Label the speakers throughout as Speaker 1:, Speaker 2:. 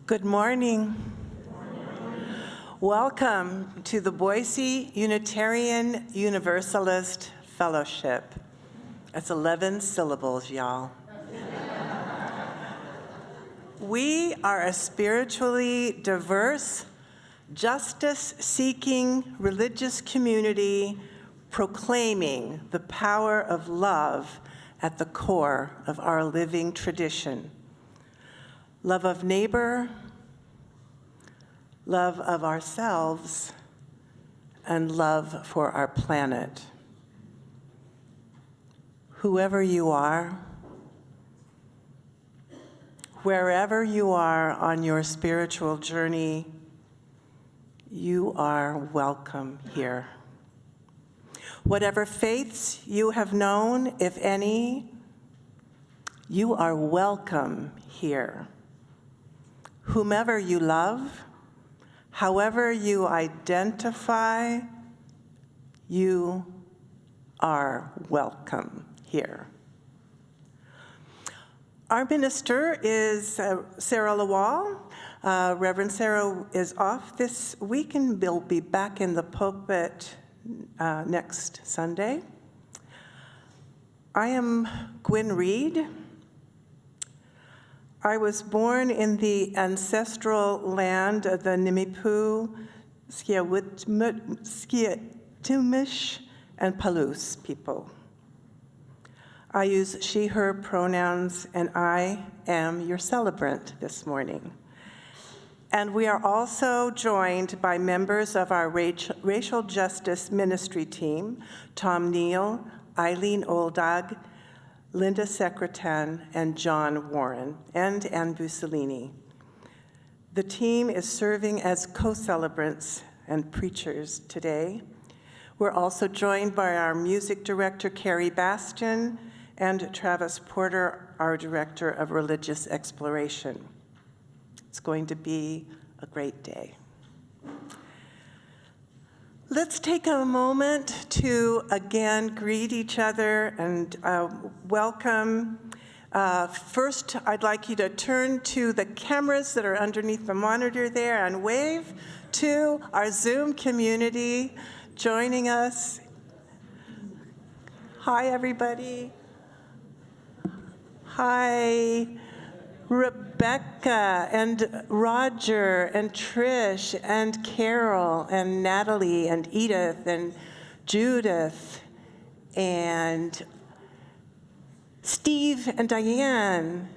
Speaker 1: Good morning. Welcome to the Boise Unitarian Universalist Fellowship. That's 11 syllables, y'all. We are a spiritually diverse, justice-seeking religious community proclaiming the power of love at the core of our living tradition. Love of neighbor, love of ourselves, and love for our planet. Whoever you are, wherever you are on your spiritual journey, you are welcome here. Whatever faiths you have known, if any, you are welcome here. Whomever you love, however you identify, you are welcome here. Our minister is Sarah Lawal. Reverend Sarah is off this week and will be back in the pulpit next Sunday. I am Gwyn Reid. I was born in the ancestral land of the Nimiipuu, Skiatumish, and Palouse people. I use she, her pronouns, and I am your celebrant this morning. And we are also joined by members of our racial justice ministry team, Tom Neale, Eileen Oldag, Linda Secretan, and John Warren, and Ann Bussolini. The team is serving as co-celebrants and preachers today. We're also joined by our music director, Carrie Bastian, and Travis Porter, our director of religious exploration. It's going to be a great day. Let's take a moment to again greet each other and welcome. First, I'd like you to turn to the cameras that are underneath the monitor there and wave to our Zoom community joining us. Hi, everybody. Hi, Rebecca and Roger and Trish and Carol and Natalie and Edith and Judith and Steve and Diane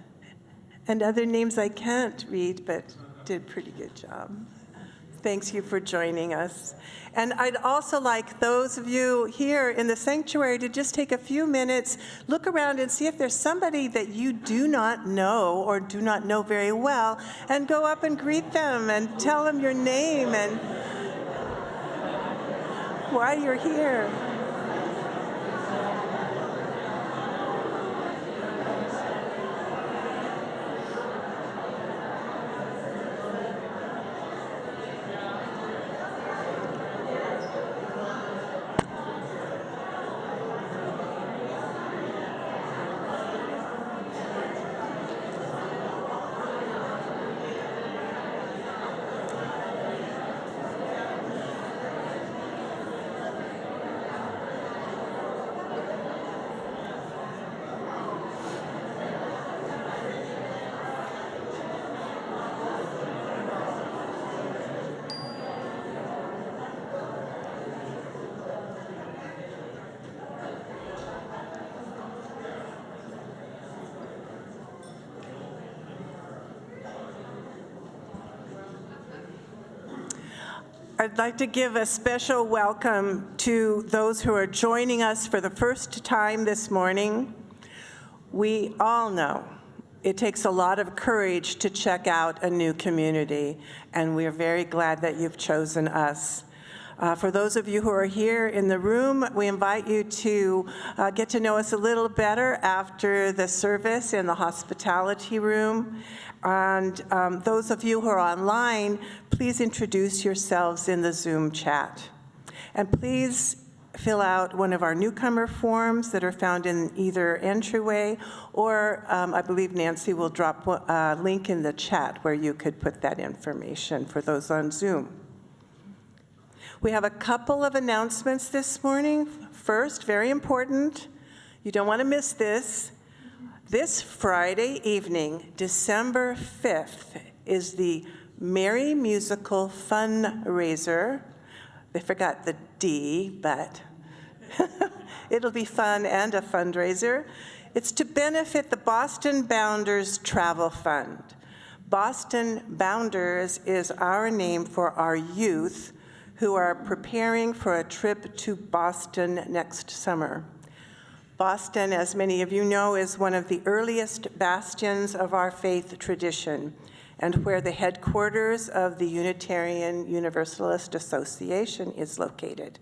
Speaker 1: and other names I can't read but did a pretty good job. Thanks you for joining us. And I'd also like those of you here in the sanctuary to just take a few minutes, look around and see if there's somebody that you do not know or do not know very well, and go up and greet them and tell them your name and why you're here. I'd like to give a special welcome to those who are joining us for the first time this morning. We all know it takes a lot of courage to check out a new community, and we are very glad that you've chosen us. For those of you who are here in the room, we invite you to get to know us a little better after the service in the hospitality room. And those of you who are online, please introduce yourselves in the Zoom chat. And please fill out one of our newcomer forms that are found in either entryway, or I believe Nancy will drop a link in the chat where you could put that information for those on Zoom. We have a couple of announcements this morning. First, very important, you don't want to miss this. This Friday evening, December 5th, is the Merry Musical Fundraiser. They forgot the D, but it'll be fun and a fundraiser. It's to benefit the Boston Bounders Travel Fund. Boston Bounders is our name for our youth who are preparing for a trip to Boston next summer. Boston, as many of you know, is one of the earliest bastions of our faith tradition, and where the headquarters of the Unitarian Universalist Association is located.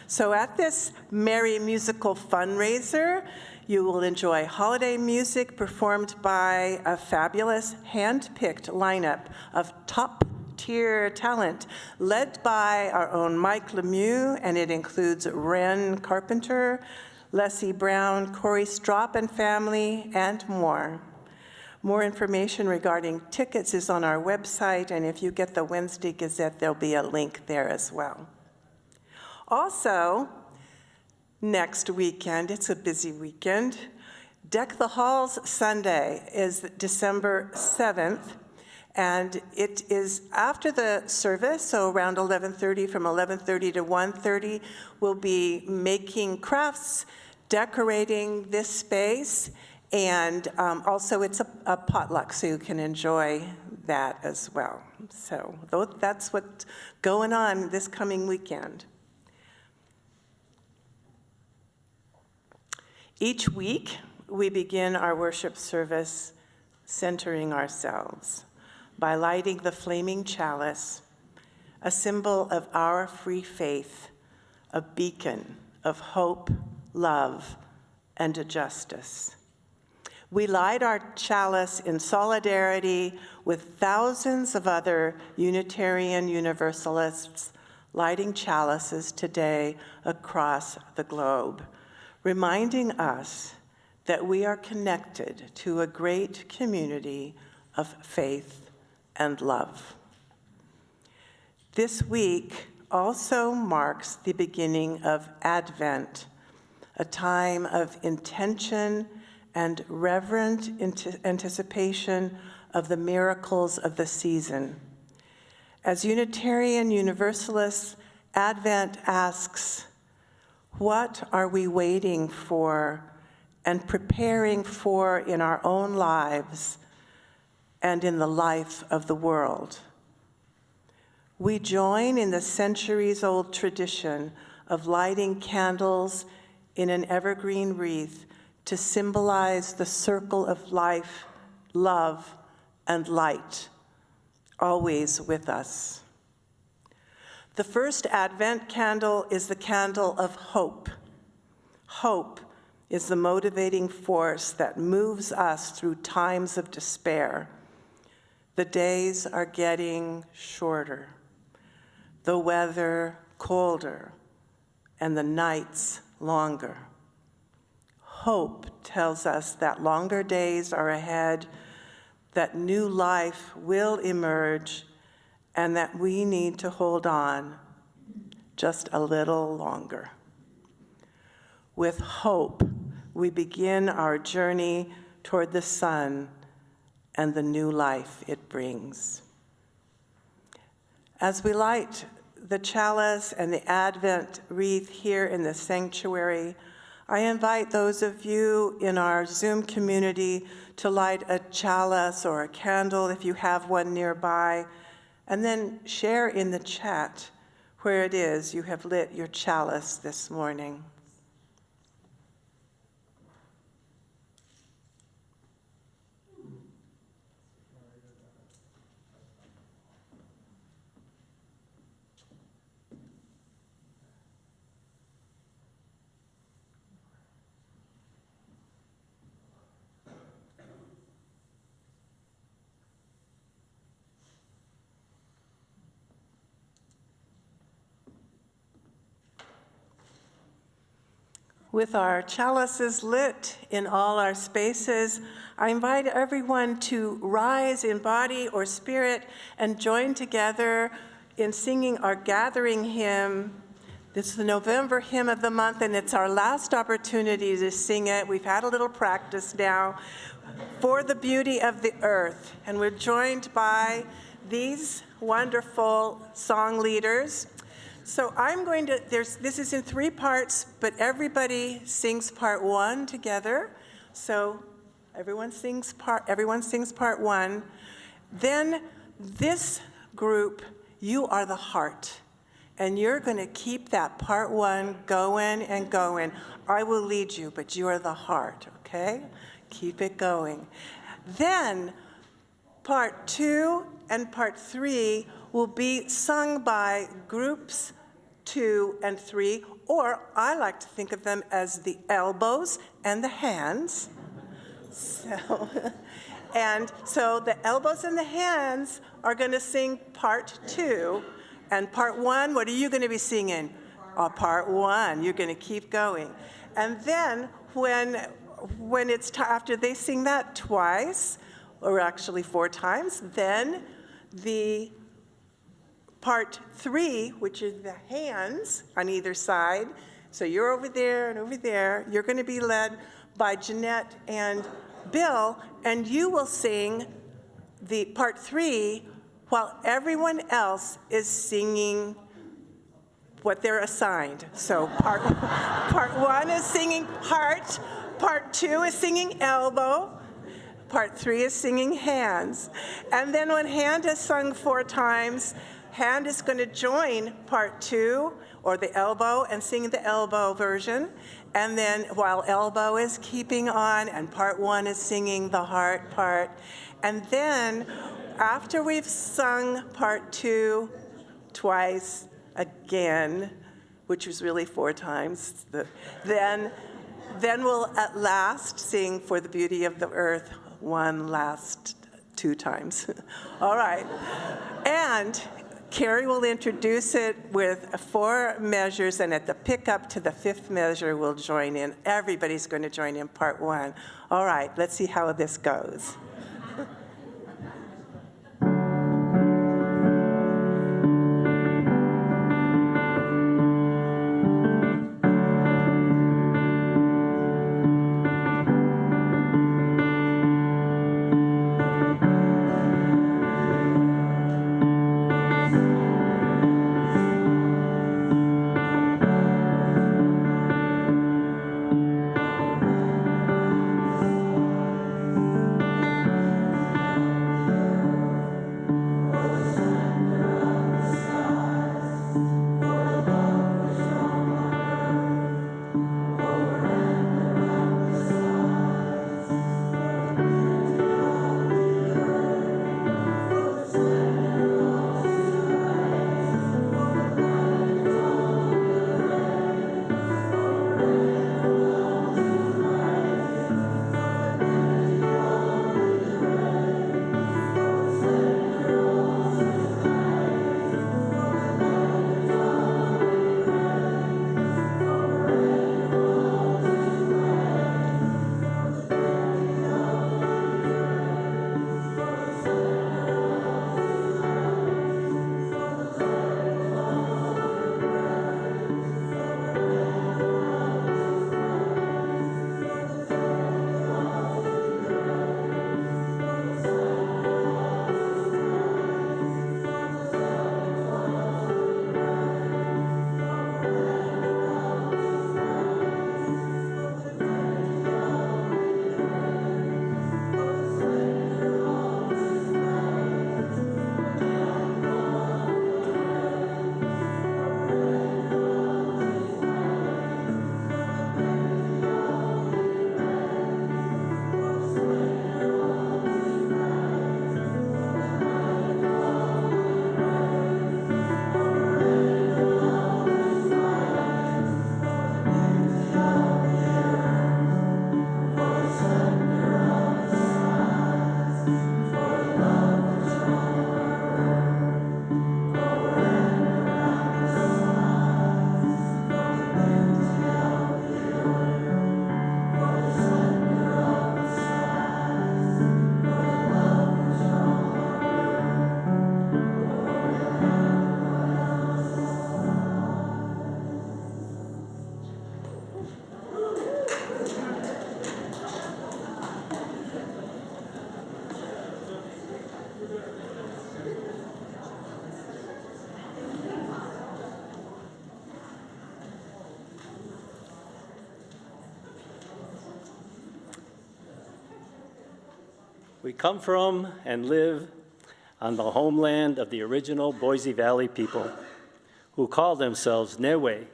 Speaker 1: So at this Merry Musical Fundraiser, you will enjoy holiday music performed by a fabulous hand-picked lineup of top-tier talent, led by our own Mike Lemieux, and it includes Ren Carpenter, Leslie Brown, Corey Strop and family, and more. More information regarding tickets is on our website, and if you get the Wednesday Gazette, there'll be a link there as well. Also, next weekend, it's a busy weekend, Deck the Halls Sunday is December 7th, and it is after the service, so around 11:30, from 11:30 to 1:30, we'll be making crafts, decorating this space, and also it's a potluck, so you can enjoy that as well. So that's what's going on this coming weekend. Each week, we begin our worship service centering ourselves by lighting the flaming chalice, a symbol of our free faith, a beacon of hope, love, and justice. We light our chalice in solidarity with thousands of other Unitarian Universalists lighting chalices today across the globe, reminding us that we are connected to a great community of faith and love. This week also marks the beginning of Advent, a time of intention and reverent anticipation of the miracles of the season. As Unitarian Universalists, Advent asks, what are we waiting for and preparing for in our own lives and in the life of the world? We join in the centuries-old tradition of lighting candles in an evergreen wreath to symbolize the circle of life, love, and light, always with us. The first Advent candle is the candle of hope. Hope is the motivating force that moves us through times of despair. The days are getting shorter, the weather colder, and the nights longer. Hope tells us that longer days are ahead, that new life will emerge, and that we need to hold on just a little longer. With hope, we begin our journey toward the sun and the new life it brings. As we light the chalice and the Advent wreath here in the sanctuary, I invite those of you in our Zoom community to light a chalice or a candle if you have one nearby, and then share in the chat where it is you have lit your chalice this morning. With our chalices lit in all our spaces, I invite everyone to rise in body or spirit and join together in singing our gathering hymn. This is the November hymn of the month, and it's our last opportunity to sing it. We've had a little practice now. For the beauty of the earth. And we're joined by these wonderful song leaders. So this is in 3 parts, but everybody sings part 1 together. So everyone sings part 1. Then this group, you are the heart. And you're going to keep that part 1 going and going. I will lead you, but you are the heart, okay? Keep it going. Then part 2 and part 3 will be sung by groups 2 and 3, or I like to think of them as the elbows and the hands. So the elbows and the hands are going to sing part 2, and part 1, what are you going to be singing? Part 1. You're going to keep going. And then when it's after they sing that twice, or actually 4 times, then the part 3, which is the hands on either side, so you're over there and over there, you're going to be led by Jeanette and Bill, and you will sing the part 3 while everyone else is singing what they're assigned. So part 1 is singing heart, part 2 is singing elbow, part 3 is singing hands. And then when hand is sung 4 times, hand is going to join part 2, or the elbow, and sing the elbow version. And then while elbow is keeping on, and part 1 is singing the heart part. And then after we've sung part 2 twice again, which was really 4 times, then we'll at last sing For the Beauty of the Earth 1 last 2 times. All right. And Carrie will introduce it with 4 measures, and at the pickup to the 5th measure, we'll join in. Everybody's going to join in part 1. All right, let's see how this goes.
Speaker 2: We come from and live on the homeland of the original Boise Valley people who call themselves Newe,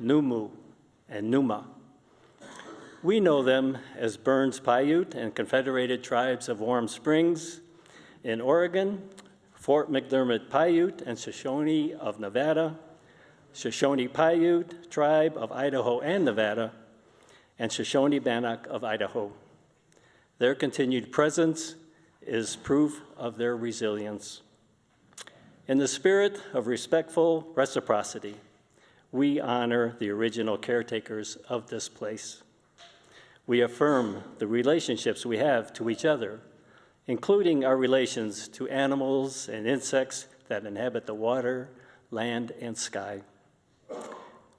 Speaker 2: Numu, and Numa. We know them as Burns Paiute and Confederated Tribes of Warm Springs in Oregon, Fort McDermott Paiute and Shoshone of Nevada, Shoshone Paiute Tribe of Idaho and Nevada, and Shoshone Bannock of Idaho. Their continued presence is proof of their resilience. In the spirit of respectful reciprocity, we honor the original caretakers of this place. We affirm the relationships we have to each other, including our relations to animals and insects that inhabit the water, land, and sky.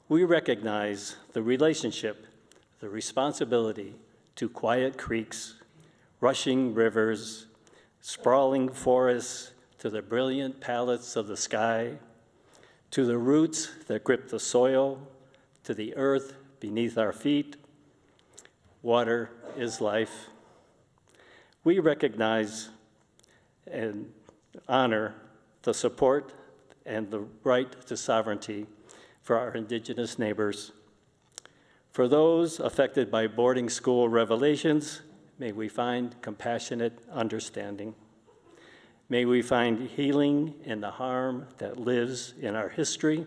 Speaker 2: We recognize the relationship, the responsibility to quiet creeks, rushing rivers, sprawling forests, to the brilliant palettes of the sky, to the roots that grip the soil, to the earth beneath our feet. Water is life. We recognize and honor the support and the right to sovereignty for our Indigenous neighbors. For those affected by boarding school revelations, may we find compassionate understanding. May we find healing in the harm that lives in our history.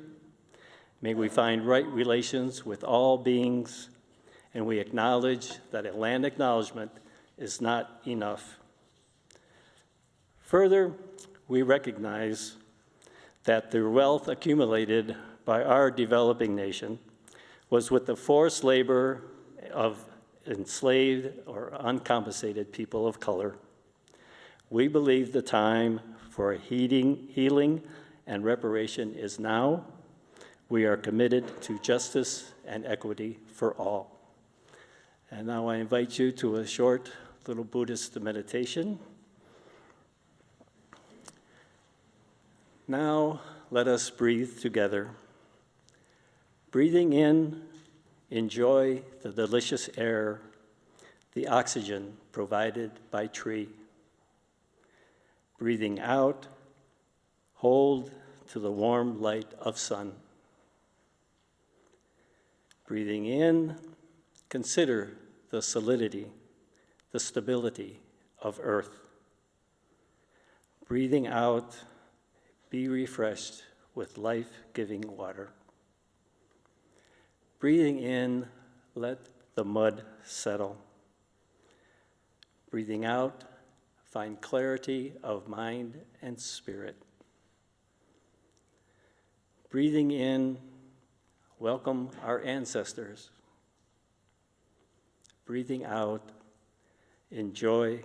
Speaker 2: May we find right relations with all beings, and we acknowledge that a land acknowledgement is not enough. Further, we recognize that the wealth accumulated by our developing nation was with the forced labor of enslaved or uncompensated people of color. We believe the time for healing and reparation is now. We are committed to justice and equity for all. And now I invite you to a short little Buddhist meditation. Now let us breathe together. Breathing in, enjoy the delicious air, the oxygen provided by tree. Breathing out, hold to the warm light of sun. Breathing in, consider the solidity, the stability of earth. Breathing out, be refreshed with life-giving water. Breathing in, let the mud settle. Breathing out, find clarity of mind and spirit. Breathing in, welcome our ancestors. Breathing out, enjoy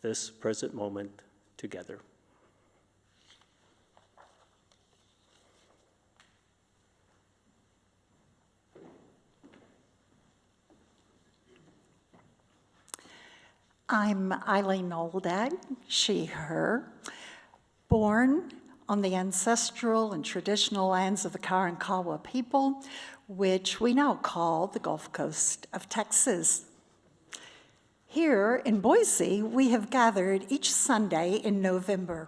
Speaker 2: this present moment together.
Speaker 3: I'm Eileen Oldag, she, her, born on the ancestral and traditional lands of the Karankawa people, which we now call the Gulf Coast of Texas. Here in Boise, we have gathered each Sunday in November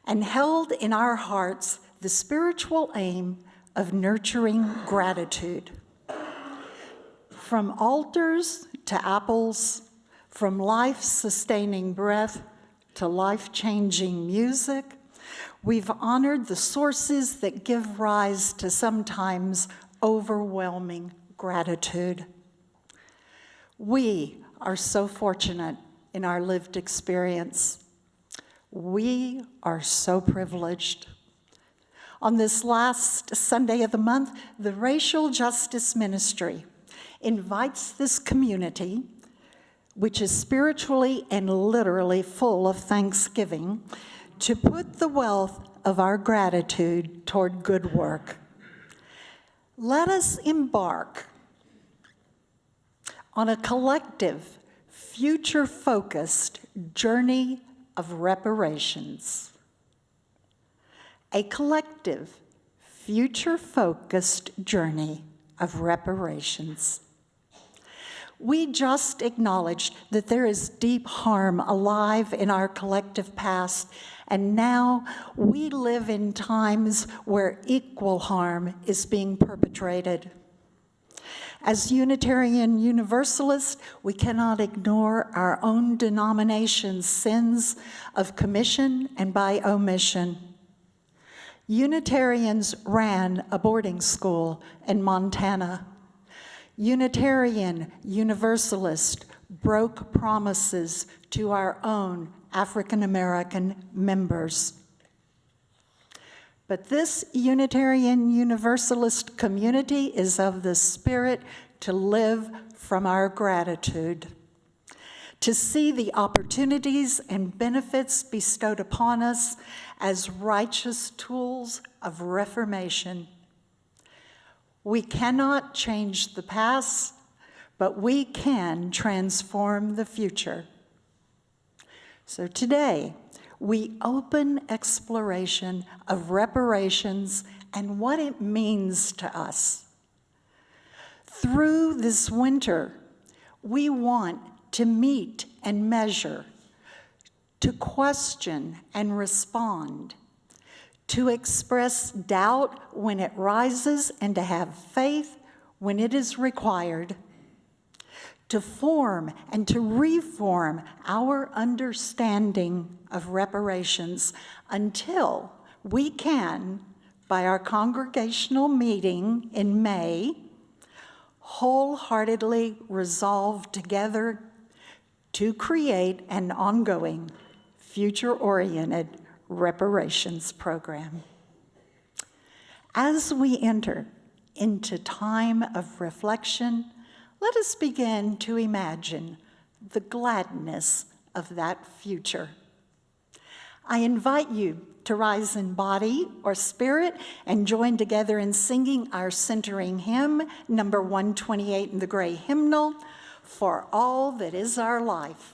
Speaker 3: and held in our hearts the spiritual aim of nurturing gratitude. From altars to apples, from life-sustaining breath to life-changing music, we've honored the sources that give rise to sometimes overwhelming gratitude. We are so fortunate in our lived experience. We are so privileged. On this last Sunday of the month, the Racial Justice Ministry invites this community, which is spiritually and literally full of thanksgiving, to put the wealth of our gratitude toward good work. Let us embark on a collective, future-focused journey of reparations. A collective, future-focused journey of reparations. We just acknowledged that there is deep harm alive in our collective past, and now we live in times where equal harm is being perpetrated. As Unitarian Universalists, we cannot ignore our own denomination's sins of commission and by omission. Unitarians ran a boarding school in Montana. Unitarian Universalists broke promises to our own African American members. But this Unitarian Universalist community is of the spirit to live from our gratitude, to see the opportunities and benefits bestowed upon us as righteous tools of reformation. We cannot change the past, but we can transform the future. So today, we open exploration of reparations and what it means to us. Through this winter, we want to meet and measure, to question and respond, to express doubt when it rises and to have faith when it is required, to form and to reform our understanding of reparations until we can, by our congregational meeting in May, wholeheartedly resolve together to create an ongoing, future-oriented reparations program. As we enter into time of reflection, let us begin to imagine the gladness of that future. I invite you to rise in body or spirit and join together in singing our centering hymn, number 128 in the gray hymnal, For All That Is Our Life.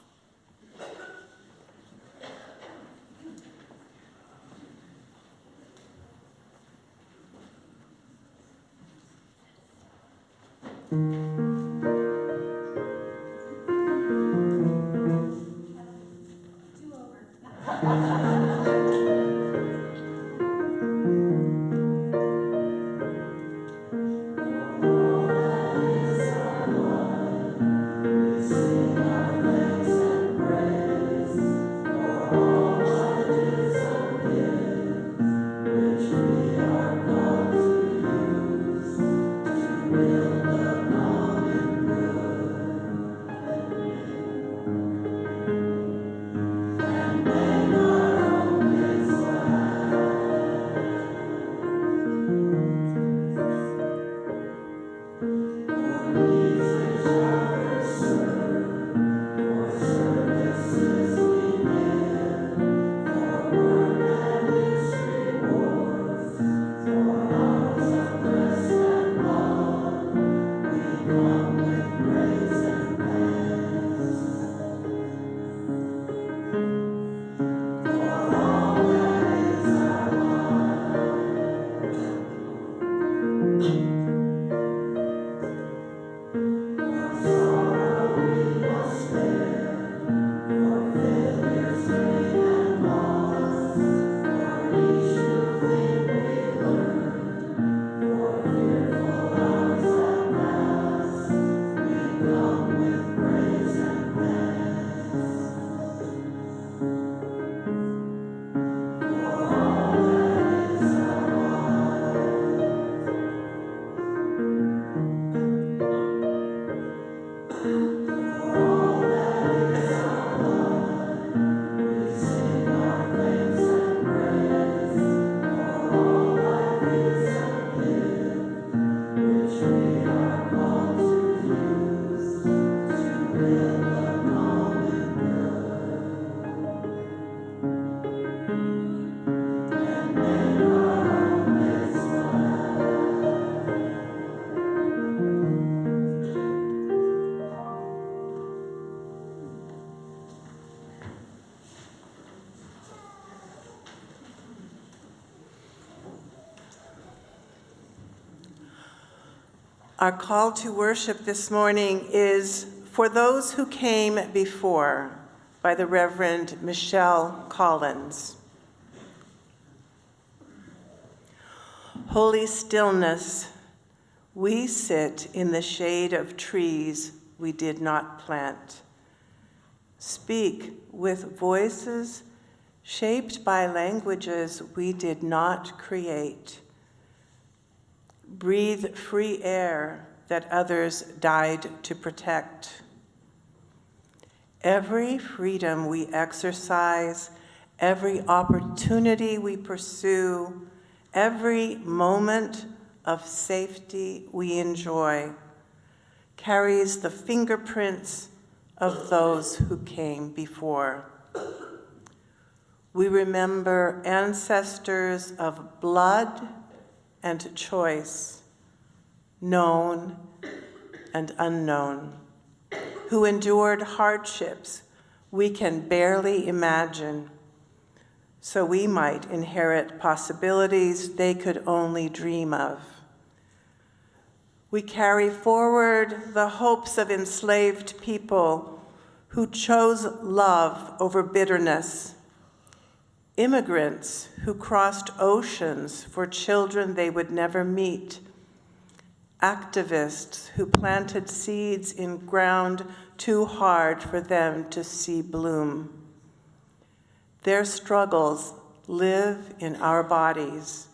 Speaker 1: Our call to worship this morning is For Those Who Came Before by the Reverend Michelle Collins. Holy stillness, we sit in the shade of trees we did not plant. Speak with voices shaped by languages we did not create. Breathe free air that others died to protect. Every freedom we exercise, every opportunity we pursue, every moment of safety we enjoy carries the fingerprints of those who came before. We remember ancestors of blood and choice, known and unknown, who endured hardships we can barely imagine, so we might inherit possibilities they could only dream of. We carry forward the hopes of enslaved people who chose love over bitterness, immigrants who crossed oceans for children they would never meet, activists who planted seeds in ground too hard for them to see bloom. Their struggles live in our bodies,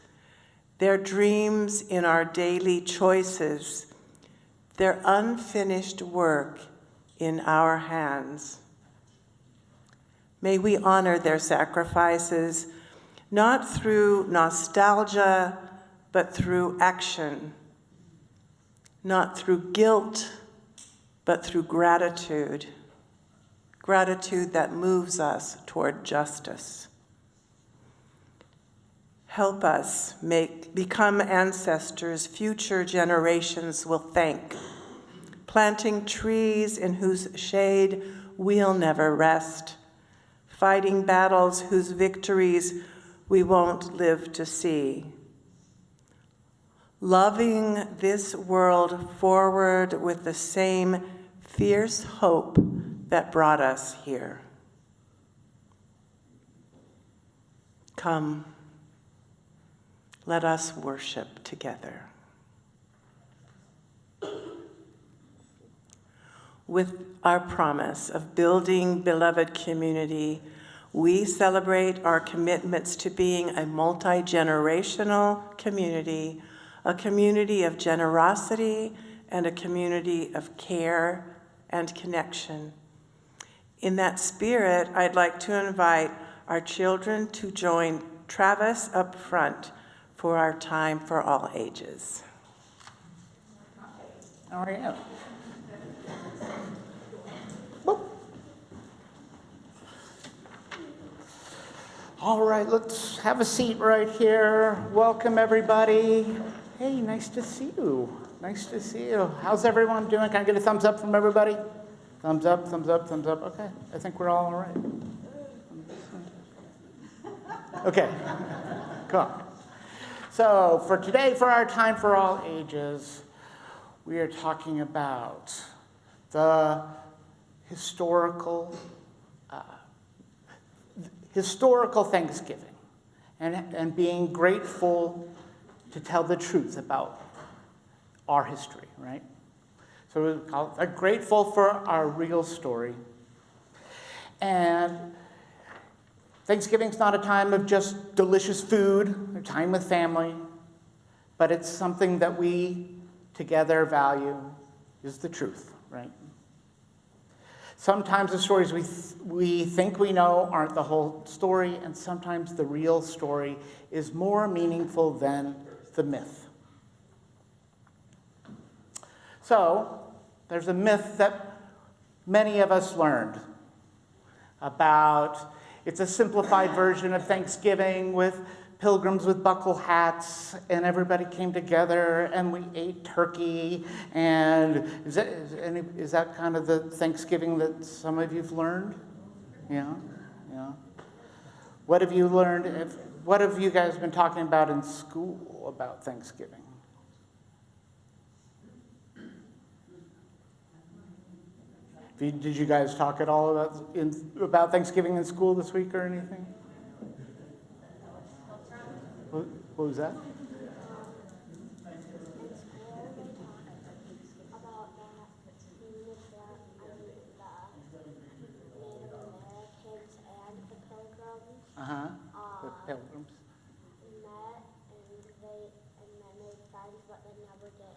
Speaker 1: their dreams in our daily choices, their unfinished work in our hands. May we honor their sacrifices, not through nostalgia, but through action, not through guilt, but through gratitude, gratitude that moves us toward justice. Help us become ancestors future generations will thank, planting trees in whose shade we'll never rest, fighting battles whose victories we won't live to see, loving this world forward with the same fierce hope that brought us here. Come, let us worship together. With our promise of building beloved community, we celebrate our commitments to being a multi-generational community, a community of generosity, and a community of care and connection. In that spirit, I'd like to invite our children to join Travis up front for our time for all ages.
Speaker 4: How are you? All right, let's have a seat right here. Welcome, everybody. Hey, nice to see you. Nice to see you. How's everyone doing? Can I get a thumbs up from everybody? Thumbs up, thumbs up, thumbs up. Okay, I think we're all right. Okay, cool. So for today, for our time for all ages, we are talking about the historical Thanksgiving and being grateful to tell the truth about our history, right? So we're grateful for our real story. And Thanksgiving's not a time of just delicious food, a time with family, but it's something that we together value is the truth, right? Sometimes the stories we think we know aren't the whole story, and sometimes the real story is more meaningful than the myth. So, there's a myth that many of us learned about. It's a simplified version of Thanksgiving with pilgrims with buckle hats, and everybody came together, and we ate turkey. And is that kind of the Thanksgiving that some of you've learned? Yeah. What have you learned? What have you guys been talking about in school about Thanksgiving? Did you guys talk at all about Thanksgiving in school this week or anything? What was that? Uh-huh. The Pilgrims.
Speaker 5: Met and then made friends, but they never did.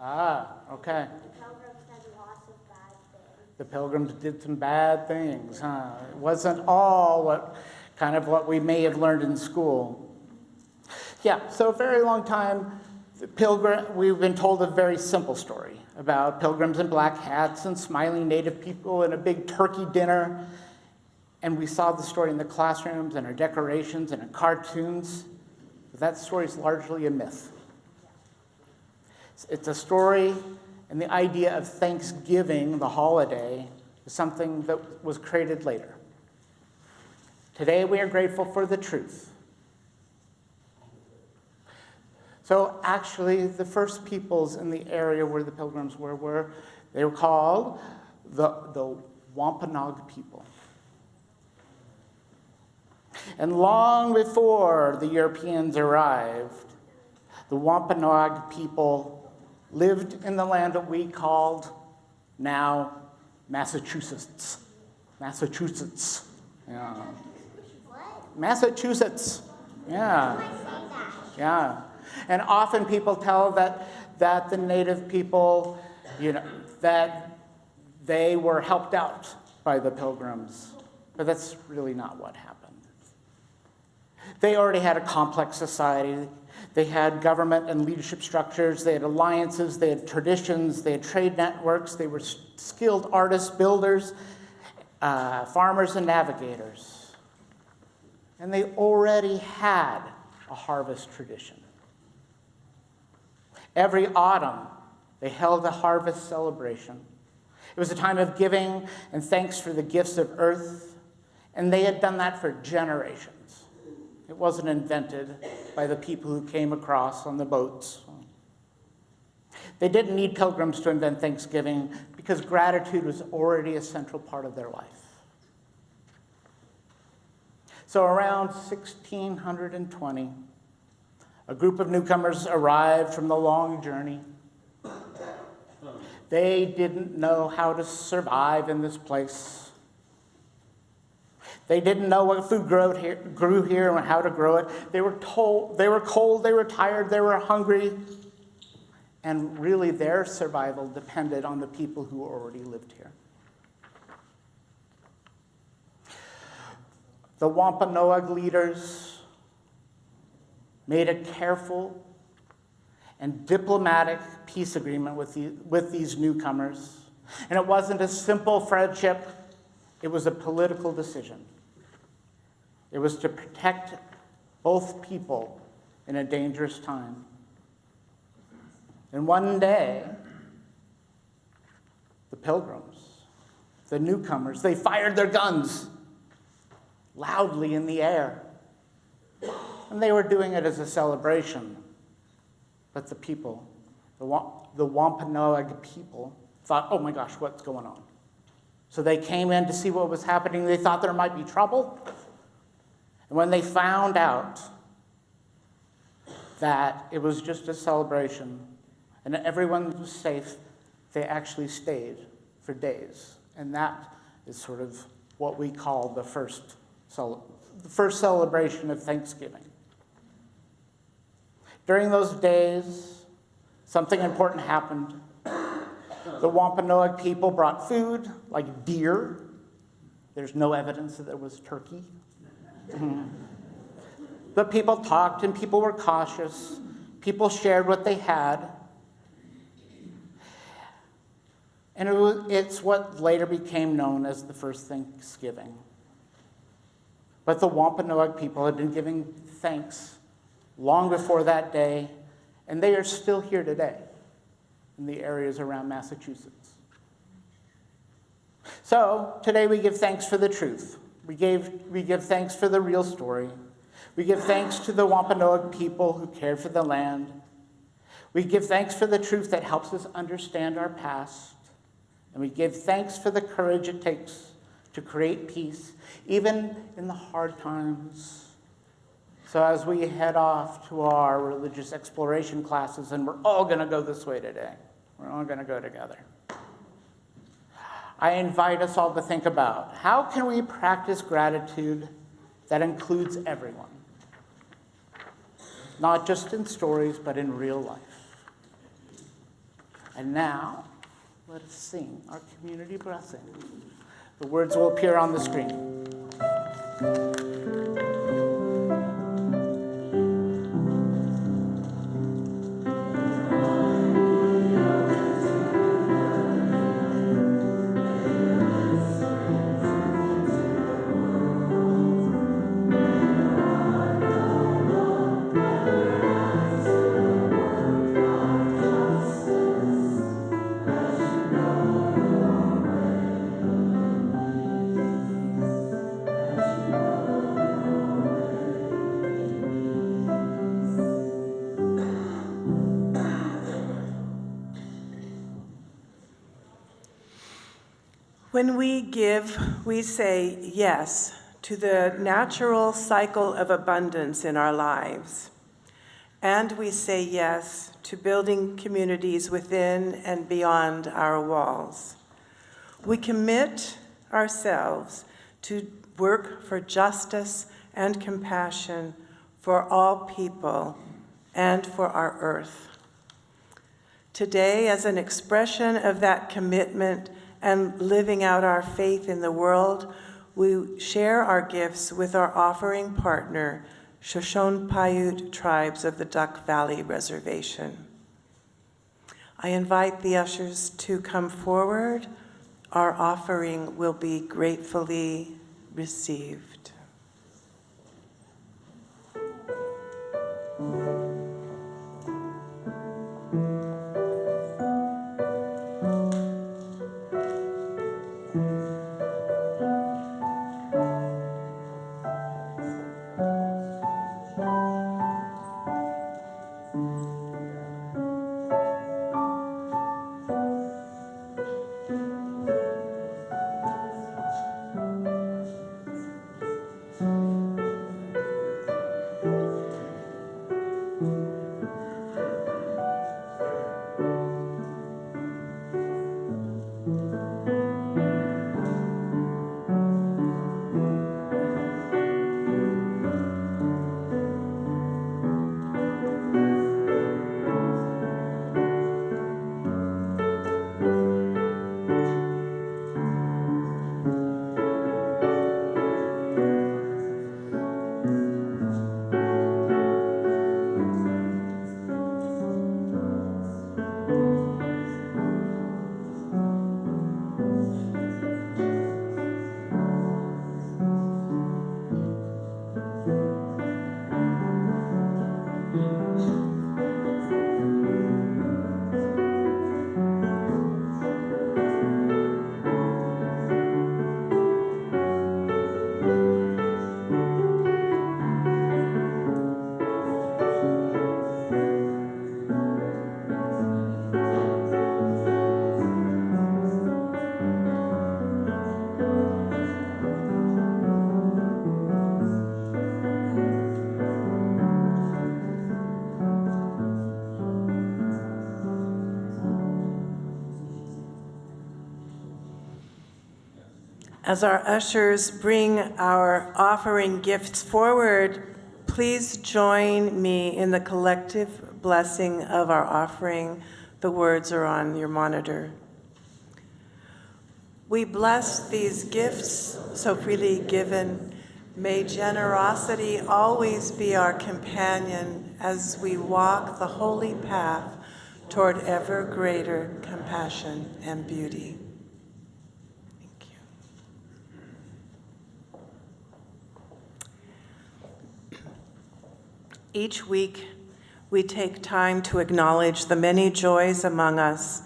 Speaker 4: Ah, okay.
Speaker 5: The Pilgrims did lots of bad things.
Speaker 4: The Pilgrims did some bad things, huh? It wasn't all what we may have learned in school. Yeah, so a very long time, we've been told a very simple story about pilgrims in black hats and smiling native people and a big turkey dinner. And we saw the story in the classrooms and our decorations and in cartoons. But that story is largely a myth. It's a story, and the idea of Thanksgiving, the holiday, is something that was created later. Today we are grateful for the truth. So actually, the first peoples in the area where the Pilgrims were they were called the Wampanoag people. And long before the Europeans arrived, the Wampanoag people lived in the land that we called now Massachusetts. Massachusetts. Yeah.
Speaker 5: What?
Speaker 4: Massachusetts. Yeah.
Speaker 5: Why say that?
Speaker 4: Yeah. And often people tell that the native people, that they were helped out by the Pilgrims. But that's really not what happened. They already had a complex society. They had government and leadership structures. They had alliances. They had traditions. They had trade networks. They were skilled artists, builders, farmers, and navigators. And they already had a harvest tradition. Every autumn, they held a harvest celebration. It was a time of giving and thanks for the gifts of earth, and they had done that for generations. It wasn't invented by the people who came across on the boats. They didn't need pilgrims to invent Thanksgiving because gratitude was already a central part of their life. So around 1620, a group of newcomers arrived from the long journey. They didn't know how to survive in this place. They didn't know what food grew here and how to grow it. They were cold, they were tired, they were hungry. And really their survival depended on the people who already lived here. The Wampanoag leaders made a careful and diplomatic peace agreement with these newcomers. And it wasn't a simple friendship, it was a political decision. It was to protect both people in a dangerous time. And one day, the Pilgrims, the newcomers, they fired their guns loudly in the air. And they were doing it as a celebration. But the people, the Wampanoag people, thought, oh my gosh, what's going on? So they came in to see what was happening. They thought there might be trouble. And when they found out that it was just a celebration and everyone was safe, they actually stayed for days. And that is sort of what we call the first celebration of Thanksgiving. During those days, something important happened. The Wampanoag people brought food, like deer. There's no evidence that there was turkey. But people talked and people were cautious. People shared what they had. And it's what later became known as the first Thanksgiving. But the Wampanoag people had been giving thanks long before that day, and they are still here today in the areas around Massachusetts. So today we give thanks for the truth. We give thanks for the real story. We give thanks to the Wampanoag people who cared for the land. We give thanks for the truth that helps us understand our past. And we give thanks for the courage it takes to create peace, even in the hard times. So as we head off to our religious exploration classes, and we're all going to go this way today, we're all going to go together, I invite us all to think about, how can we practice gratitude that includes everyone? Not just in stories, but in real life. And now, let us sing our community blessing. The words will appear on the screen.
Speaker 1: When we give, we say yes to the natural cycle of abundance in our lives. And we say yes to building communities within and beyond our walls. We commit ourselves to work for justice and compassion for all people and for our earth. Today, as an expression of that commitment and living out our faith in the world, we share our gifts with our offering partner, Shoshone Paiute tribes of the Duck Valley Reservation. I invite the ushers to come forward. Our offering will be gratefully received. As our ushers bring our offering gifts forward, please join me in the collective blessing of our offering. The words are on your monitor. We bless these gifts so freely given. May generosity always be our companion as we walk the holy path toward ever greater compassion and beauty. Each week, we take time to acknowledge the many joys among us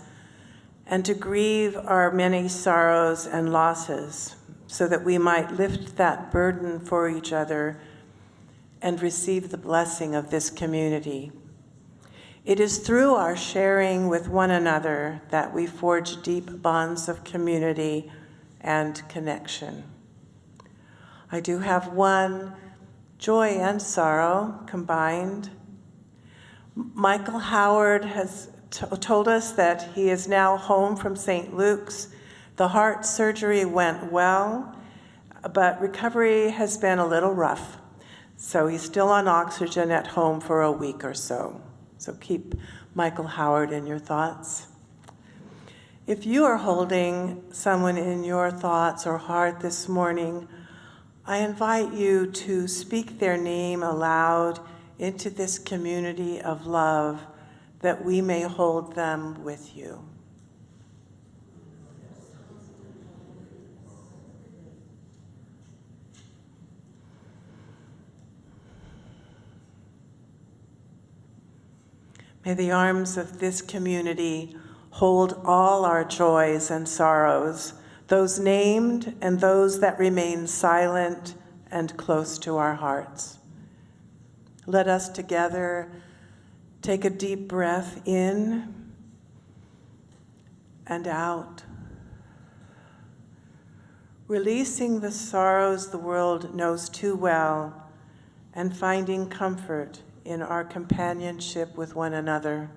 Speaker 1: and to grieve our many sorrows and losses so that we might lift that burden for each other and receive the blessing of this community. It is through our sharing with one another that we forge deep bonds of community and connection. I do have one joy and sorrow combined. Michael Howard has told us that he is now home from St. Luke's. The heart surgery went well, but recovery has been a little rough. So he's still on oxygen at home for a week or so. So keep Michael Howard in your thoughts. If you are holding someone in your thoughts or heart this morning, I invite you to speak their name aloud into this community of love, that we may hold them with you. May the arms of this community hold all our joys and sorrows, those named and those that remain silent and close to our hearts. Let us together take a deep breath in and out, releasing the sorrows the world knows too well and finding comfort in our companionship with one another.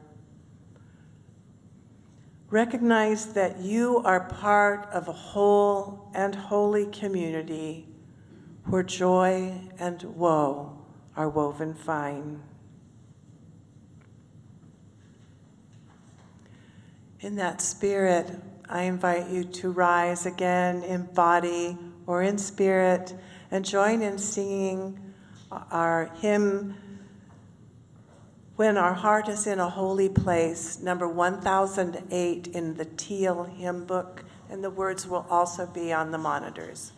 Speaker 1: Recognize that you are part of a whole and holy community where joy and woe are woven fine. In that spirit, I invite you to rise again in body or in spirit and join in singing our hymn, When Our Heart is in a Holy Place, number 1008 in the Teal hymn book, and the words will also be on the monitors.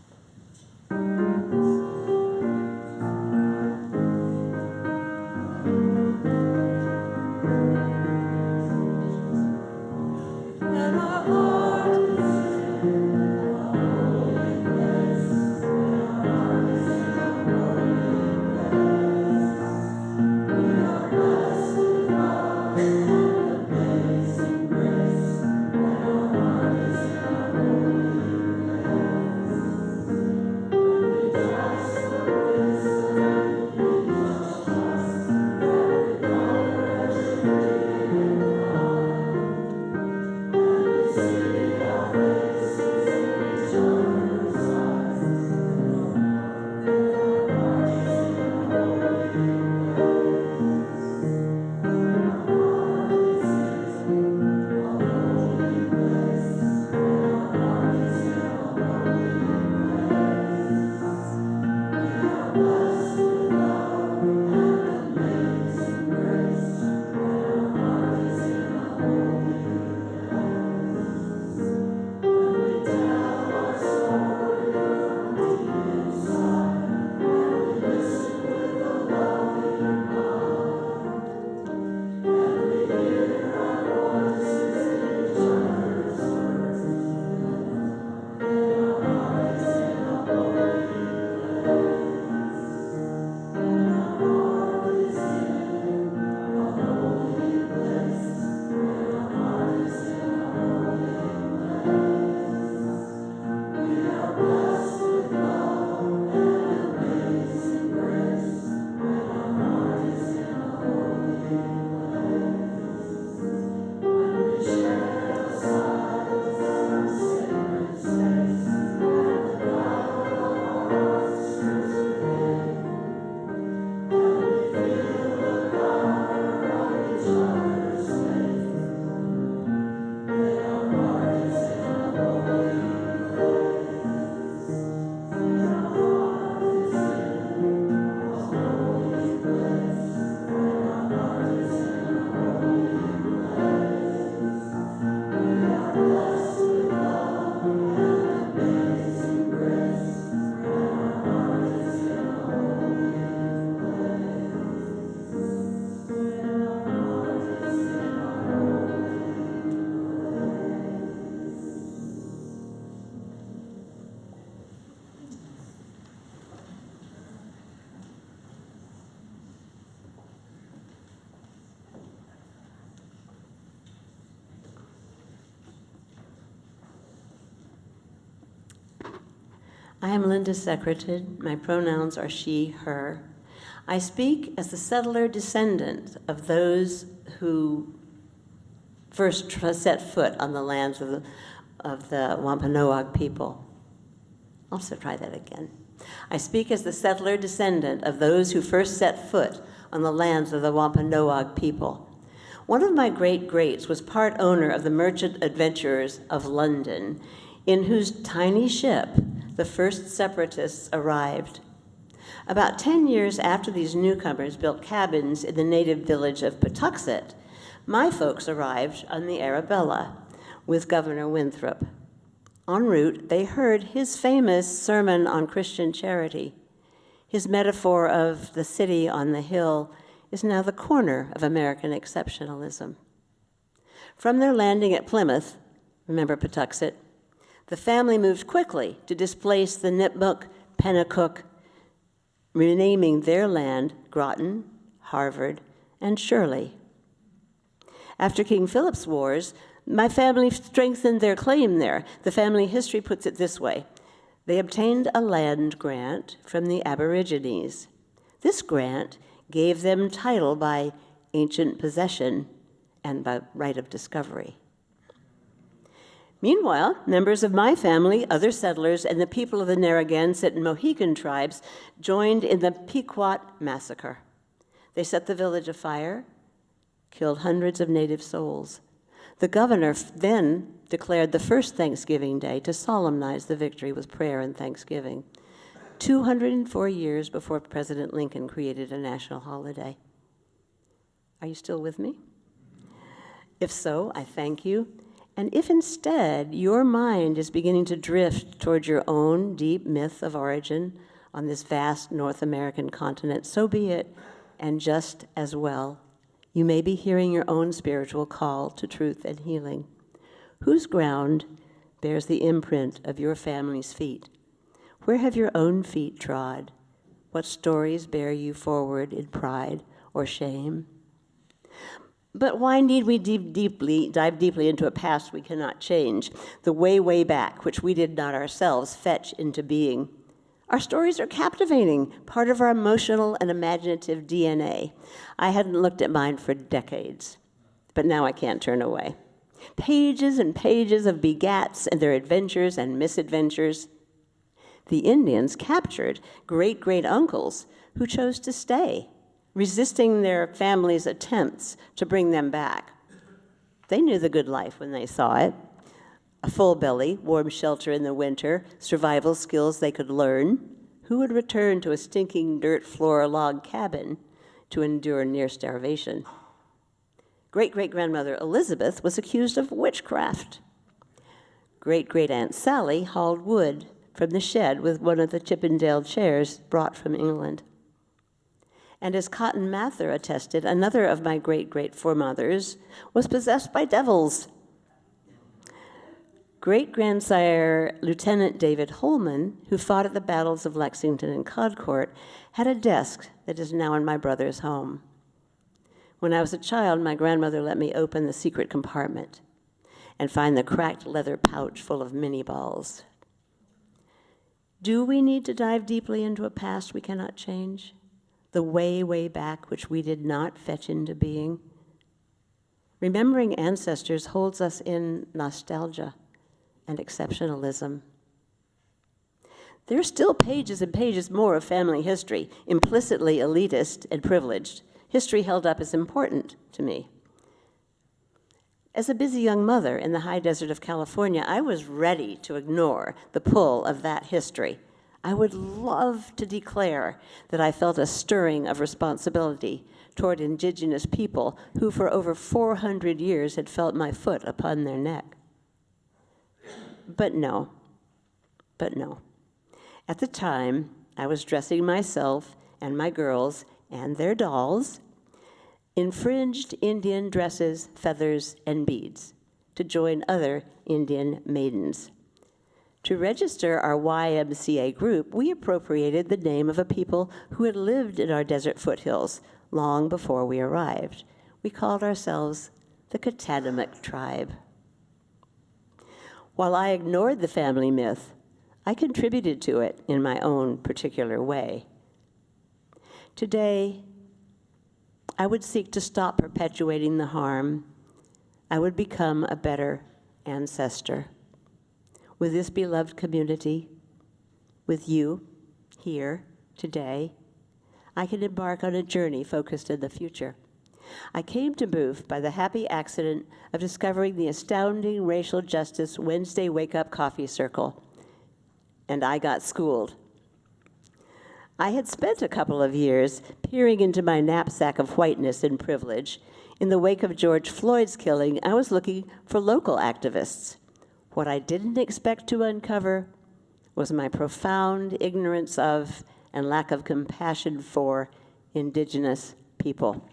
Speaker 6: I am Linda Secretan. My pronouns are she, her. I speak as the settler descendant of those who first set foot on the lands of the Wampanoag people. I'll also try that again. I speak as the settler descendant of those who first set foot on the lands of the Wampanoag people. One of my great-greats was part owner of the Merchant Adventurers of London, in whose tiny ship the first separatists arrived. About 10 years after these newcomers built cabins in the native village of Patuxet, my folks arrived on the Arabella with Governor Winthrop. En route, they heard his famous sermon on Christian charity. His metaphor of the city on the hill is now the corner of American exceptionalism. From their landing at Plymouth, remember Patuxet, the family moved quickly to displace the Nipmuc, Pennacook, renaming their land Groton, Harvard, and Shirley. After King Philip's Wars, my family strengthened their claim there. The family history puts it this way. They obtained a land grant from the Aborigines. This grant gave them title by ancient possession and by right of discovery. Meanwhile, members of my family, other settlers, and the people of the Narragansett and Mohican tribes joined in the Pequot Massacre. They set the village afire, killed hundreds of native souls. The governor then declared the first Thanksgiving Day to solemnize the victory with prayer and thanksgiving, 204 years before President Lincoln created a national holiday. Are you still with me? If so, I thank you. And if instead your mind is beginning to drift toward your own deep myth of origin on this vast North American continent, so be it, and just as well. You may be hearing your own spiritual call to truth and healing. Whose ground bears the imprint of your family's feet? Where have your own feet trod? What stories bear you forward in pride or shame? But why need we dive deeply into a past we cannot change, the way back, which we did not ourselves fetch into being? Our stories are captivating, part of our emotional and imaginative DNA. I hadn't looked at mine for decades, but now I can't turn away. Pages and pages of begats and their adventures and misadventures. The Indians captured great-great-uncles who chose to stay, resisting their families' attempts to bring them back. They knew the good life when they saw it. A full belly, warm shelter in the winter, survival skills they could learn. Who would return to a stinking dirt floor log cabin to endure near starvation? Great-great-grandmother Elizabeth was accused of witchcraft. Great-great-aunt Sally hauled wood from the shed with one of the Chippendale chairs brought from England. And as Cotton Mather attested, another of my great-great-foremothers was possessed by devils. Great-grandsire Lieutenant David Holman, who fought at the battles of Lexington and Concord, had a desk that is now in my brother's home. When I was a child, my grandmother let me open the secret compartment and find the cracked leather pouch full of mini balls. Do we need to dive deeply into a past we cannot change? The way back which we did not fetch into being? Remembering ancestors holds us in nostalgia and exceptionalism. There are still pages and pages more of family history, implicitly elitist and privileged, history held up as important to me. As a busy young mother in the high desert of California, I was ready to ignore the pull of that history. I would love to declare that I felt a stirring of responsibility toward indigenous people who for over 400 years had felt my foot upon their neck. But no. At the time, I was dressing myself and my girls and their dolls in fringed Indian dresses, feathers, and beads to join other Indian maidens. To register our YMCA group, we appropriated the name of a people who had lived in our desert foothills long before we arrived. We called ourselves the Katanamek tribe. While I ignored the family myth, I contributed to it in my own particular way. Today, I would seek to stop perpetuating the harm. I would become a better ancestor. With this beloved community, with you here today, I can embark on a journey focused in the future. I came to MOVE by the happy accident of discovering the astounding racial justice Wednesday wake-up coffee circle, and I got schooled. I had spent a couple of years peering into my knapsack of whiteness and privilege. In the wake of George Floyd's killing, I was looking for local activists. What I didn't expect to uncover was my profound ignorance of and lack of compassion for Indigenous people.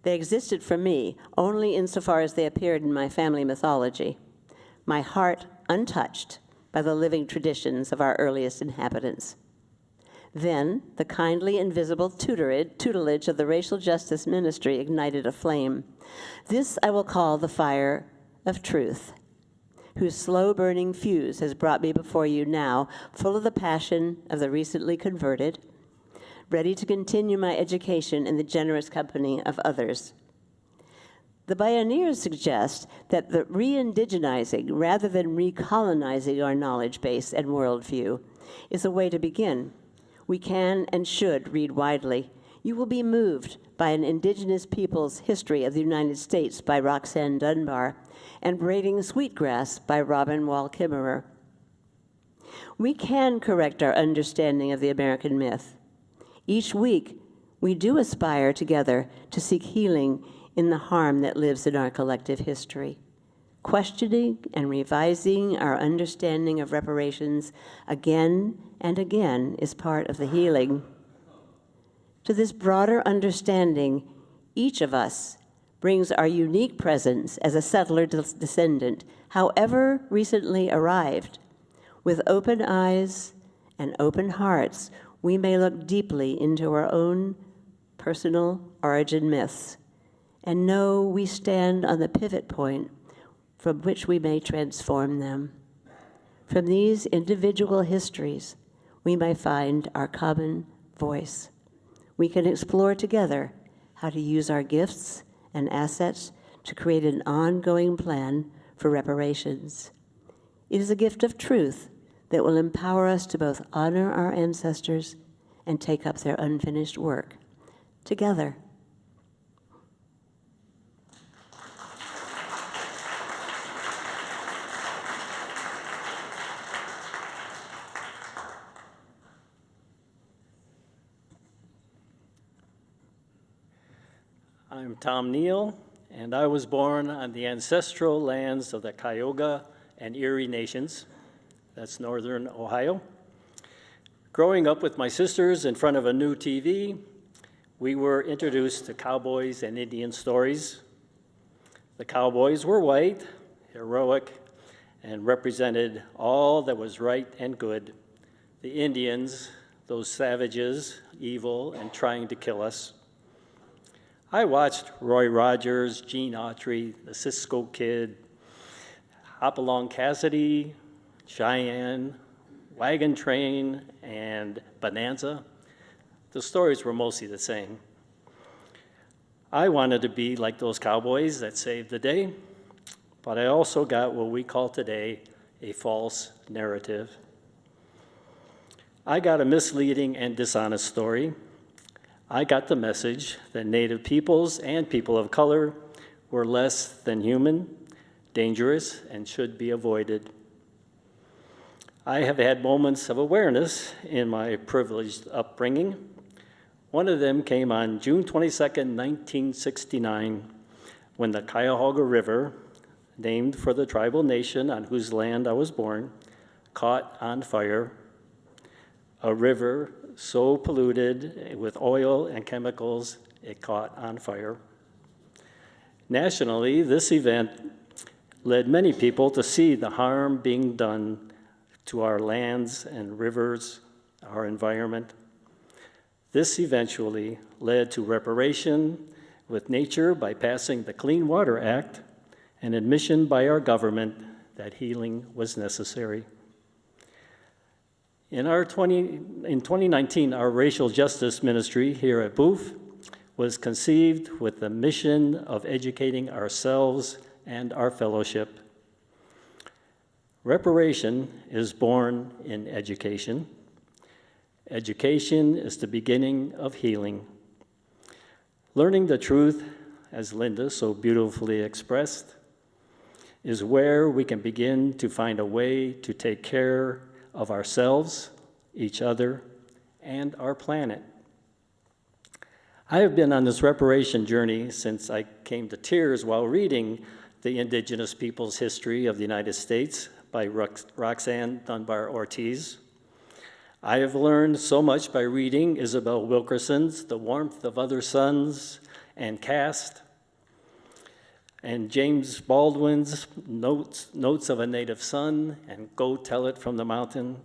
Speaker 6: They existed for me only insofar as they appeared in my family mythology, my heart untouched by the living traditions of our earliest inhabitants. Then, the kindly invisible tutelage of the Racial Justice Ministry ignited a flame. This I will call the fire of truth, whose slow-burning fuse has brought me before you now, full of the passion of the recently converted, ready to continue my education in the generous company of others. The pioneers suggest that the re-indigenizing, rather than recolonizing our knowledge base and worldview, is a way to begin. We can and should read widely. You will be moved by An Indigenous People's History of the United States by Roxanne Dunbar and Braiding Sweetgrass by Robin Wall Kimmerer. We can correct our understanding of the American myth. Each week, we do aspire together to seek healing in the harm that lives in our collective history. Questioning and revising our understanding of reparations again and again is part of the healing. To this broader understanding, each of us brings our unique presence as a settler descendant, however recently arrived. With open eyes and open hearts, we may look deeply into our own personal origin myths and know we stand on the pivot point from which we may transform them. From these individual histories, we may find our common voice. We can explore together how to use our gifts and assets to create an ongoing plan for reparations. It is a gift of truth that will empower us to both honor our ancestors and take up their unfinished work together.
Speaker 2: I'm Tom Neale, and I was born on the ancestral lands of the Cuyahoga and Erie Nations. That's northern Ohio. Growing up with my sisters in front of a new TV, we were introduced to cowboys and Indian stories. The cowboys were white, heroic, and represented all that was right and good. The Indians, those savages, evil and trying to kill us. I watched Roy Rogers, Gene Autry, the Cisco Kid, Hopalong Cassidy, Cheyenne, Wagon Train, and Bonanza. The stories were mostly the same. I wanted to be like those cowboys that saved the day, but I also got what we call today a false narrative. I got a misleading and dishonest story. I got the message that Native peoples and people of color were less than human, dangerous, and should be avoided. I have had moments of awareness in my privileged upbringing. One of them came on June 22nd, 1969, when the Cuyahoga River, named for the tribal nation on whose land I was born, caught on fire. A river so polluted with oil and chemicals, it caught on fire. Nationally, this event led many people to see the harm being done to our lands and rivers, our environment. This eventually led to reparation with nature by passing the Clean Water Act and admission by our government that healing was necessary. In 2019, our racial justice ministry here at Booth was conceived with the mission of educating ourselves and our fellowship. Reparation is born in education. Education is the beginning of healing. Learning the truth, as Linda so beautifully expressed, is where we can begin to find a way to take care of ourselves, each other, and our planet. I have been on this reparation journey since I came to tears while reading The Indigenous Peoples' History of the United States by Roxanne Dunbar Ortiz. I have learned so much by reading Isabel Wilkerson's The Warmth of Other Suns and Caste, and James Baldwin's Notes of a Native Son and Go Tell It from the Mountain.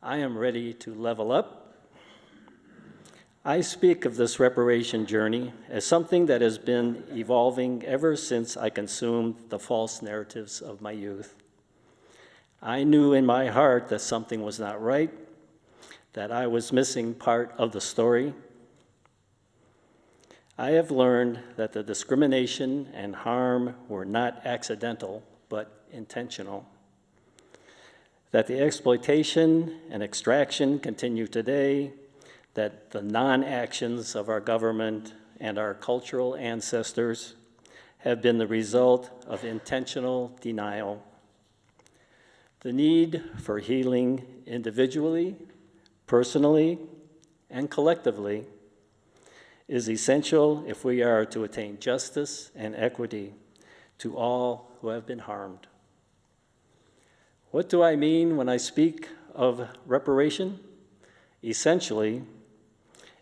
Speaker 2: I am ready to level up. I speak of this reparation journey as something that has been evolving ever since I consumed the false narratives of my youth. I knew in my heart that something was not right, that I was missing part of the story. I have learned that the discrimination and harm were not accidental, but intentional. That the exploitation and extraction continue today, that the non-actions of our government and our cultural ancestors have been the result of intentional denial. The need for healing individually, personally, and collectively is essential if we are to attain justice and equity to all who have been harmed. What do I mean when I speak of reparation? Essentially,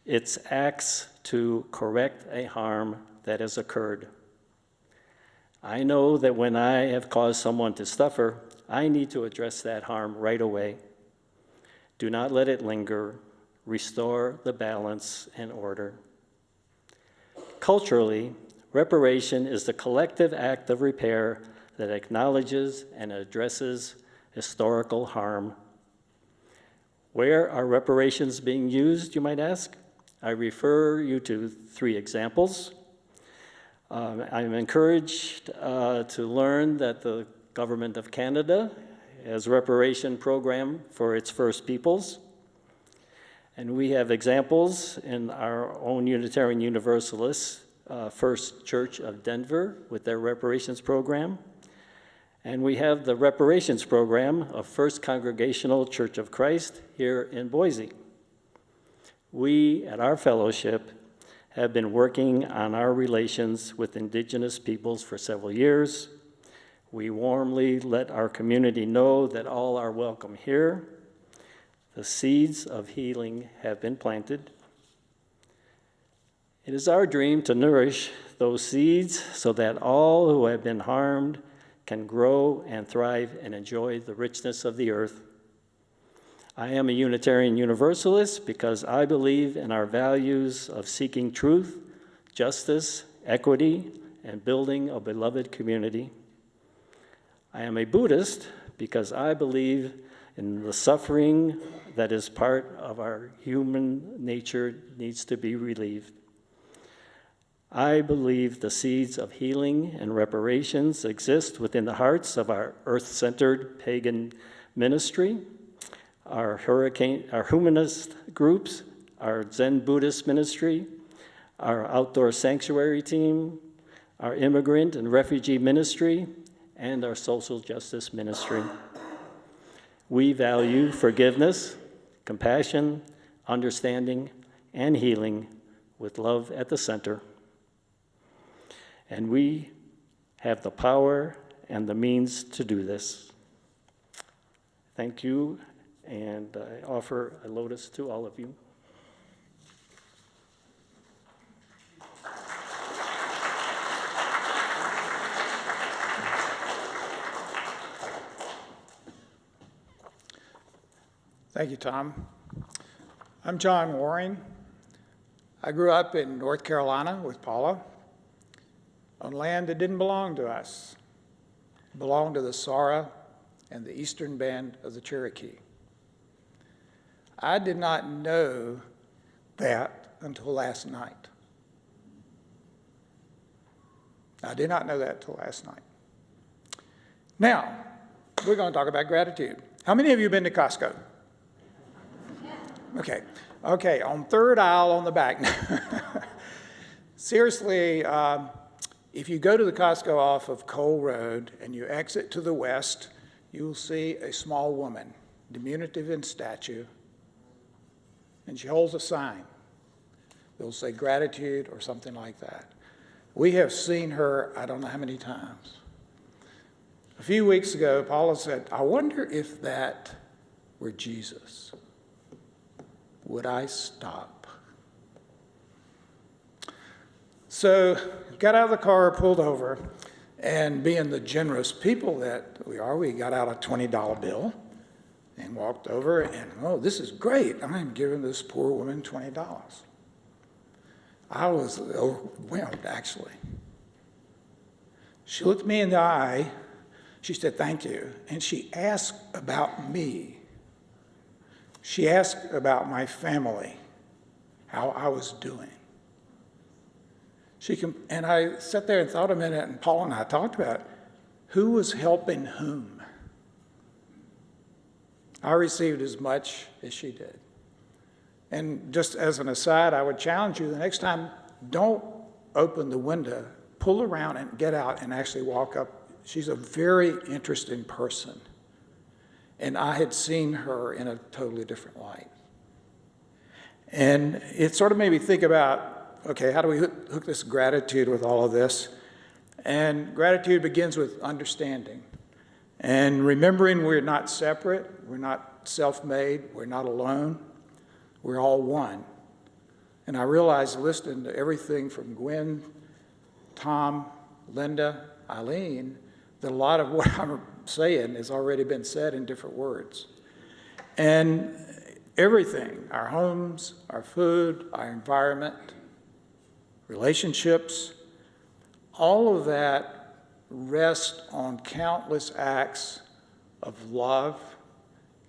Speaker 2: it's acts to correct a harm that has occurred. I know that when I have caused someone to suffer, I need to address that harm right away. Do not let it linger. Restore the balance and order. Culturally, reparation is the collective act of repair that acknowledges and addresses historical harm. Where are reparations being used, you might ask? I refer you to 3 examples. I'm encouraged to learn that the Government of Canada has a reparation program for its First Peoples. And we have examples in our own Unitarian Universalist First Church of Denver with their reparations program. And we have the reparations program of First Congregational Church of Christ here in Boise. We at our fellowship have been working on our relations with Indigenous peoples for several years. We warmly let our community know that all are welcome here. The seeds of healing have been planted. It is our dream to nourish those seeds so that all who have been harmed can grow and thrive and enjoy the richness of the earth. I am a Unitarian Universalist because I believe in our values of seeking truth, justice, equity, and building a beloved community. I am a Buddhist because I believe in the suffering that is part of our human nature needs to be relieved. I believe the seeds of healing and reparations exist within the hearts of our earth-centered pagan ministry, our humanist groups, our Zen Buddhist ministry, our outdoor sanctuary team, our immigrant and refugee ministry, and our social justice ministry. We value forgiveness, compassion, understanding, and healing with love at the center. And we have the power and the means to do this. Thank you, and I offer a lotus to all of you.
Speaker 7: Thank you, Tom. I'm John Waring. I grew up in North Carolina with Paula on land that didn't belong to us. belonged to the Sara and the Eastern Band of the Cherokee. I did not know that until last night. I did not know that until last night. Now, we're going to talk about gratitude. How many of you have been to Costco? Okay, on third aisle on the back. Seriously, if you go to the Costco off of Cole Road and you exit to the west, you'll see a small woman, diminutive in stature, and she holds a sign. They'll say gratitude or something like that. We have seen her, I don't know how many times. A few weeks ago, Paula said, I wonder if that were Jesus. Would I stop? So, got out of the car, pulled over, and being the generous people that we are, we got out a $20 bill and walked over and, oh, this is great. I'm giving this poor woman $20. I was overwhelmed, actually. She looked me in the eye. She said, thank you. And she asked about me. She asked about my family, how I was doing. And I sat there and thought a minute, and Paul and I talked about it. Who was helping whom? I received as much as she did. And just as an aside, I would challenge you the next time, don't open the window, pull around and get out and actually walk up. She's a very interesting person. And I had seen her in a totally different light. And it sort of made me think about, okay, how do we hook this gratitude with all of this? And gratitude begins with understanding. And remembering we're not separate, we're not self-made, we're not alone. We're all one. And I realized listening to everything from Gwyn, Tom, Linda, Eileen, that a lot of what I'm saying has already been said in different words. And everything, our homes, our food, our environment, relationships, all of that rests on countless acts of love,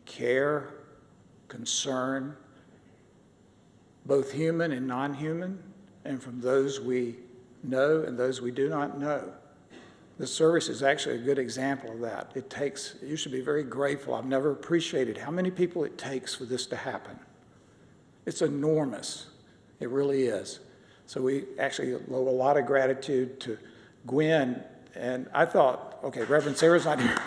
Speaker 7: care, concern, both human and non-human, and from those we know and those we do not know. This service is actually a good example of that. You should be very grateful. I've never appreciated how many people it takes for this to happen. It's enormous. It really is. So we actually owe a lot of gratitude to Gwyn, and I thought, okay, Reverend Sarah's not here.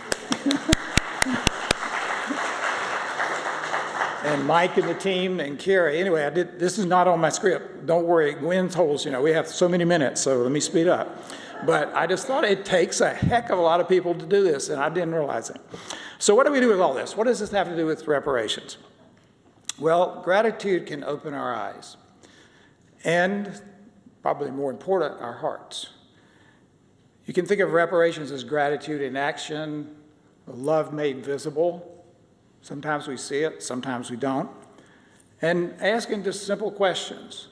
Speaker 7: And Mike and the team and Carrie. Anyway, this is not on my script. Don't worry, Gwyn told us, we have so many minutes, so let me speed up. But I just thought it takes a heck of a lot of people to do this, and I didn't realize it. So what do we do with all this? What does this have to do with reparations? Well, gratitude can open our eyes, and probably more important, our hearts. You can think of reparations as gratitude in action, love made visible. Sometimes we see it, sometimes we don't. And asking just simple questions.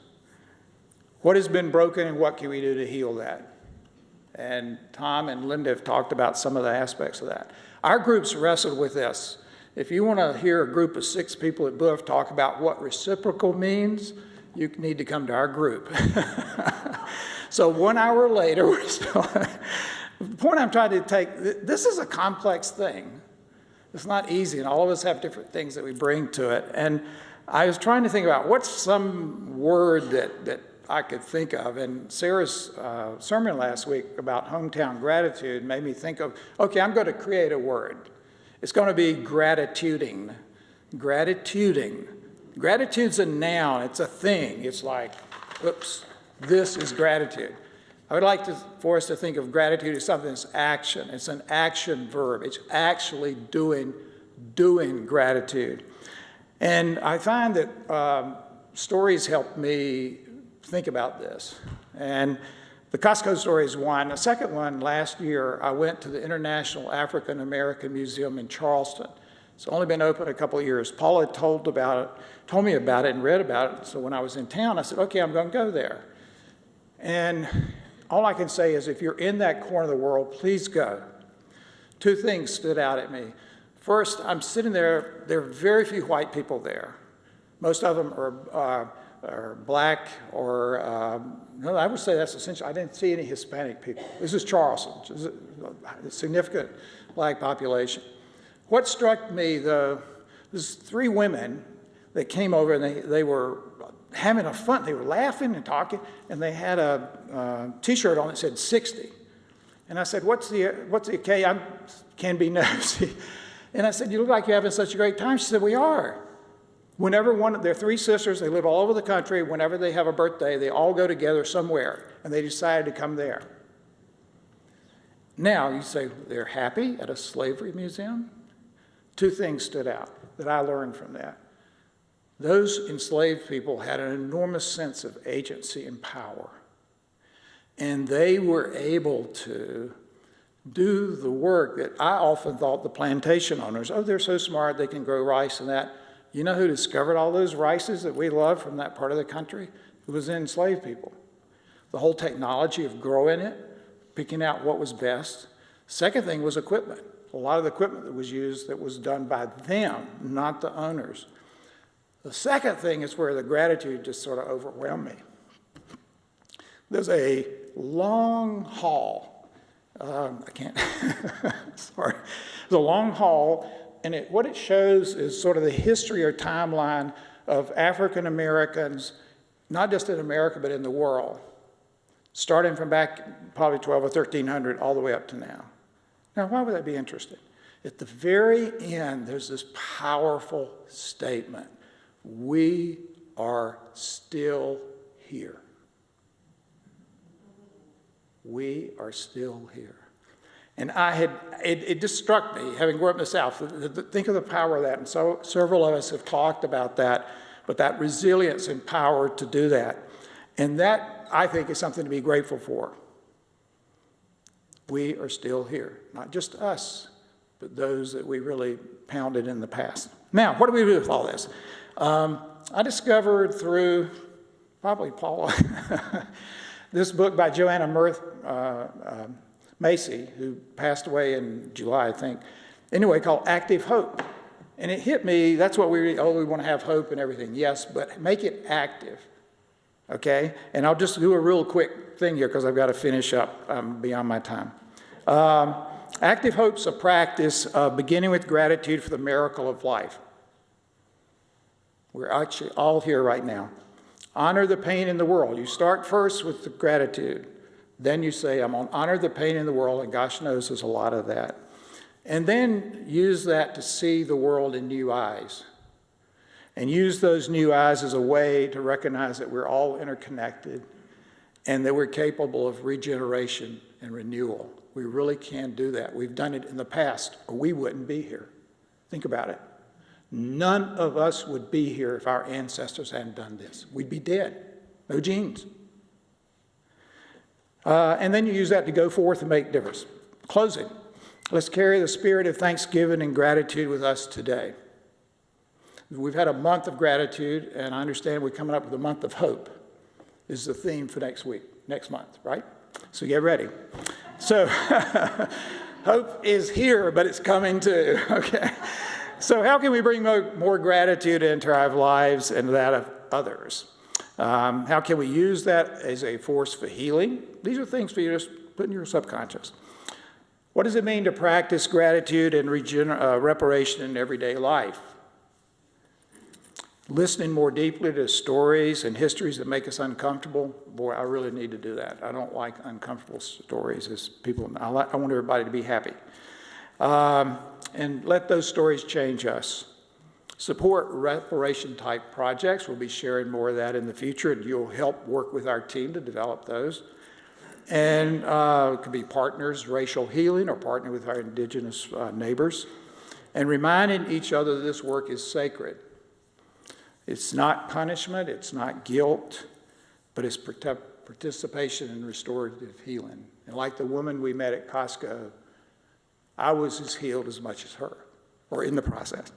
Speaker 7: What has been broken and what can we do to heal that? And Tom and Linda have talked about some of the aspects of that. Our groups wrestled with this. If you want to hear a group of 6 people at Booth talk about what reciprocal means, you need to come to our group. So 1 hour later, we're still... The point I'm trying to take, this is a complex thing. It's not easy, and all of us have different things that we bring to it. And I was trying to think about what's some word that I could think of. And Sarah's sermon last week about hometown gratitude made me think of, okay, I'm going to create a word. It's going to be gratituding. Gratituding. Gratitude's a noun. It's a thing. It's like, oops, this is gratitude. I would like for us to think of gratitude as something that's action. It's an action verb. It's actually doing gratitude. And I find that stories help me think about this. And the Costco story is one. The second one, last year, I went to the International African American Museum in Charleston. It's only been open a couple of years. Paula told me about it and read about it. So when I was in town, I said, okay, I'm going to go there. And all I can say is if you're in that corner of the world, please go. Two things stood out at me. First, I'm sitting there, there are very few white people there. Most of them are black or, no, I would say that's essential. I didn't see any Hispanic people. This is Charleston, which is a significant black population. What struck me, though, was three women that came over and they were having a fun. They were laughing and talking, and they had a T-shirt on that said 60. And I said, what's the okay? I can be nosy. And I said, you look like you're having such a great time. She said, we are. Whenever they're three sisters, they live all over the country. Whenever they have a birthday, they all go together somewhere, and they decided to come there. Now, you say, they're happy at a slavery museum? Two things stood out that I learned from that. Those enslaved people had an enormous sense of agency and power. And they were able to do the work that I often thought the plantation owners, oh, they're so smart, they can grow rice and that. You know who discovered all those rices that we love from that part of the country? It was enslaved people. The whole technology of growing it, picking out what was best. Second thing was equipment. A lot of the equipment that was used that was done by them, not the owners. The second thing is where the gratitude just sort of overwhelmed me. There's a long hall. I can't, sorry. There's a long hall, and what it shows is sort of the history or timeline of African Americans, not just in America, but in the world, starting from back probably 12 or 1300 all the way up to now. Now, why would that be interesting? At the very end, there's this powerful statement. We are still here. We are still here. And it just struck me, having grown up in the South, think of the power of that. And so several of us have talked about that, but that resilience and power to do that. And that, I think, is something to be grateful for. We are still here. Not just us, but those that we really pounded in the past. Now, what do we do with all this? I discovered through, probably Paula, this book by Joanna Macy, who passed away in July, I think, anyway, called Active Hope. And it hit me, that's what we want to have hope and everything. Yes, but make it active, okay? And I'll just do a real quick thing here because I've got to finish up beyond my time. Active Hope's a practice of beginning with gratitude for the miracle of life. We're actually all here right now. Honor the pain in the world. You start first with the gratitude. Then you say, I'm going to honor the pain in the world, and gosh knows there's a lot of that. And then use that to see the world in new eyes. And use those new eyes as a way to recognize that we're all interconnected and that we're capable of regeneration and renewal. We really can do that. We've done it in the past, or we wouldn't be here. Think about it. None of us would be here if our ancestors hadn't done this. We'd be dead. No genes. And then you use that to go forth and make difference. Closing. Let's carry the spirit of thanksgiving and gratitude with us today. We've had a month of gratitude, and I understand we're coming up with a month of hope. This is the theme for next month, right? So get ready. So hope is here, but it's coming too, okay? So how can we bring more gratitude into our lives and that of others? How can we use that as a force for healing? These are things for you to put in your subconscious. What does it mean to practice gratitude and reparation in everyday life? Listening more deeply to stories and histories that make us uncomfortable. Boy, I really need to do that. I don't like uncomfortable stories as people. I want everybody to be happy. And let those stories change us. Support reparation-type projects. We'll be sharing more of that in the future, and you'll help work with our team to develop those. And it could be partners, racial healing, or partner with our indigenous neighbors. And reminding each other that this work is sacred. It's not punishment, it's not guilt, but it's participation in restorative healing. And like the woman we met at Costco, I was as healed as much as her, or in the process.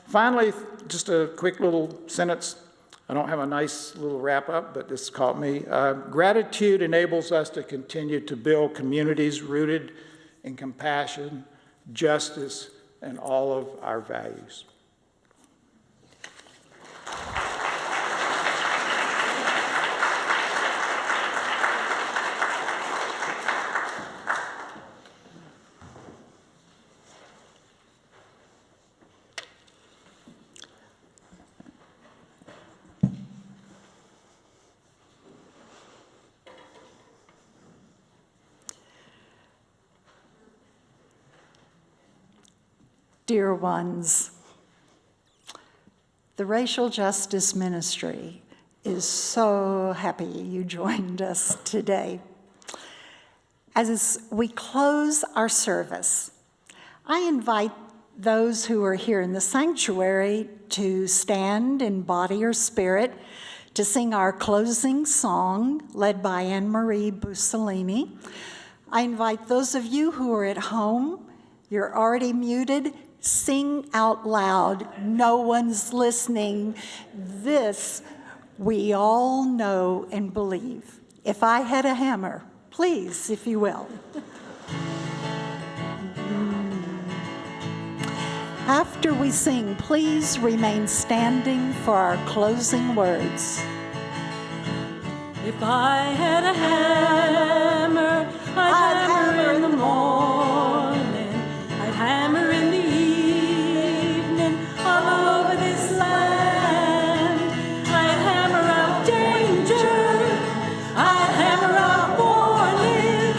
Speaker 7: Finally, just a quick little sentence. I don't have a nice little wrap up, but this caught me. Gratitude enables us to continue to build communities rooted in compassion, justice, and all of our values.
Speaker 3: Dear ones, the Racial Justice Ministry is so happy you joined us today. As we close our service, I invite those who are here in the sanctuary to stand in body or spirit to sing our closing song led by Anne-Marie Bussolini. I invite those of you who are at home, you're already muted, sing out loud. No one's listening. This we all know and believe. If I had a hammer, please, if you will. After we sing, please remain standing for our closing words.
Speaker 8: If I had a hammer, I'd hammer in the morning, I'd hammer in the evening, all over this land. I'd hammer out danger, I'd hammer out warning,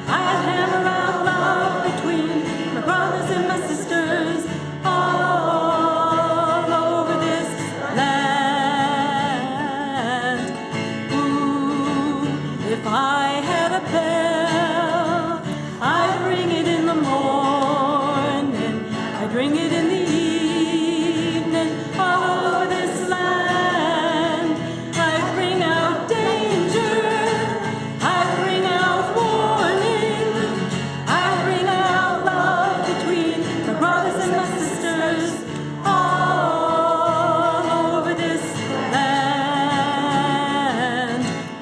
Speaker 8: I'd hammer out love between my brothers and my sisters, all over this land. Ooh, if I had a bell, I'd ring it in the morning, I'd ring it in the evening, all over this land. I'd ring out danger, I'd ring out warning, I'd ring out love between my brothers and my sisters, all over this land.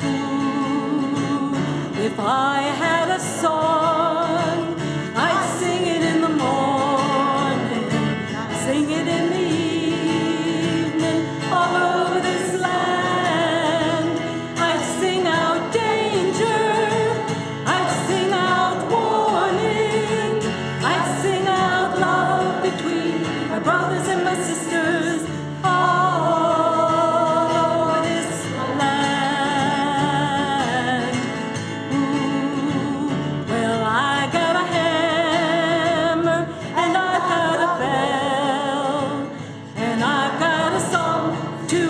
Speaker 8: Ooh, if I had a song, I'd sing it in the morning, sing it in the evening, all over this land. I'd sing out danger, I'd sing out warning, I'd sing out love between my brothers and my sisters, all over this land. Ooh, well, I got a hammer and I got a bell, and I've got a song to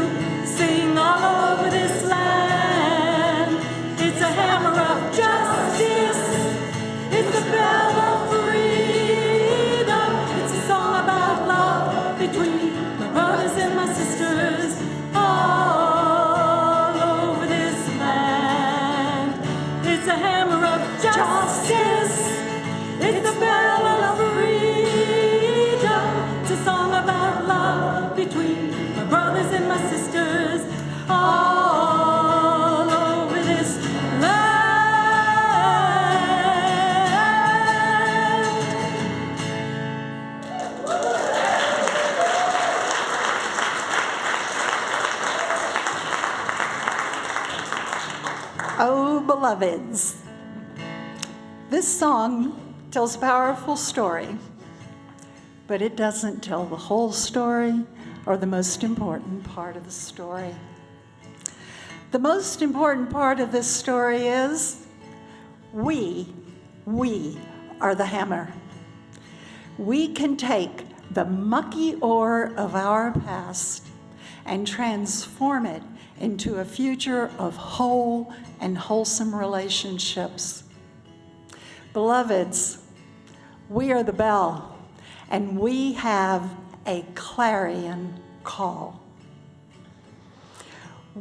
Speaker 8: sing all over this land. It's a hammer of justice, it's a bell of freedom, it's a song about love between my brothers and my sisters, all over this land. It's a hammer of justice, it's a bell of freedom, it's a song about love between my brothers and my sisters, all over this land.
Speaker 3: Oh, beloveds, this song tells a powerful story, but it doesn't tell the whole story or the most important part of the story. The most important part of this story is we are the hammer. We can take the mucky ore of our past and transform it into a future of whole and wholesome relationships. Beloveds, we are the bell, and we have a clarion call.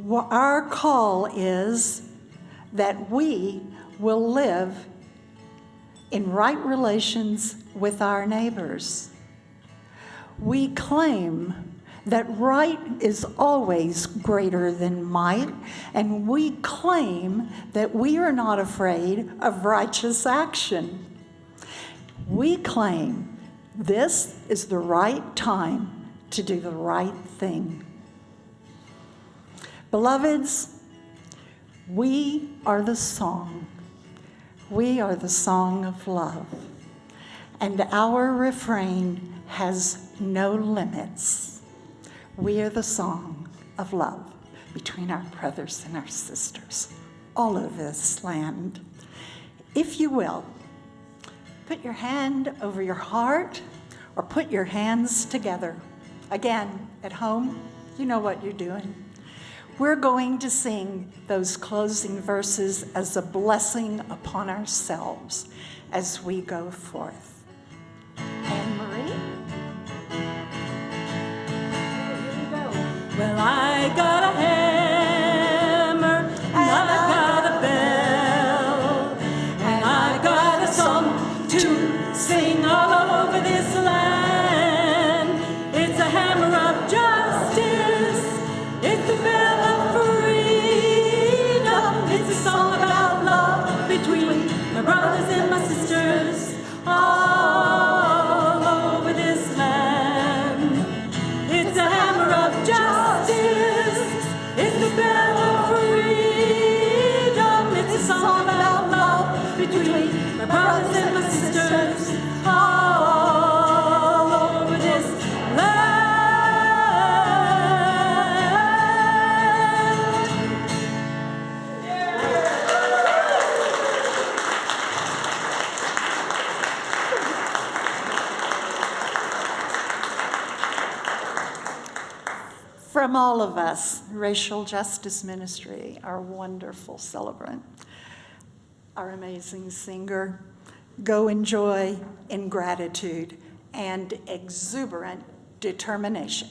Speaker 3: Our call is that we will live in right relations with our neighbors. We claim that right is always greater than might, and we claim that we are not afraid of righteous action. we claim this is the right time to do the right thing. Beloveds, we are the song. We are the song of love. And our refrain has no limits. We are the song of love between our brothers and our sisters all over this land. If you will, put your hand over your heart or put your hands together. Again, at home, you know what you're doing. We're going to sing those closing verses as a blessing upon ourselves as we go forth. Anne-Marie? Here we go.
Speaker 8: Well, I got a hammer, and I got a bell, and I got a song to sing all over this land. It's a hammer of justice, it's a bell of freedom, it's a song about love between my brothers and my sisters all over this land. It's a hammer of justice, it's a bell of freedom, it's a song about love between my brothers and my sisters all over this land.
Speaker 3: From all of us, Racial Justice Ministry, our wonderful celebrant, our amazing singer, go enjoy in gratitude and exuberant determination.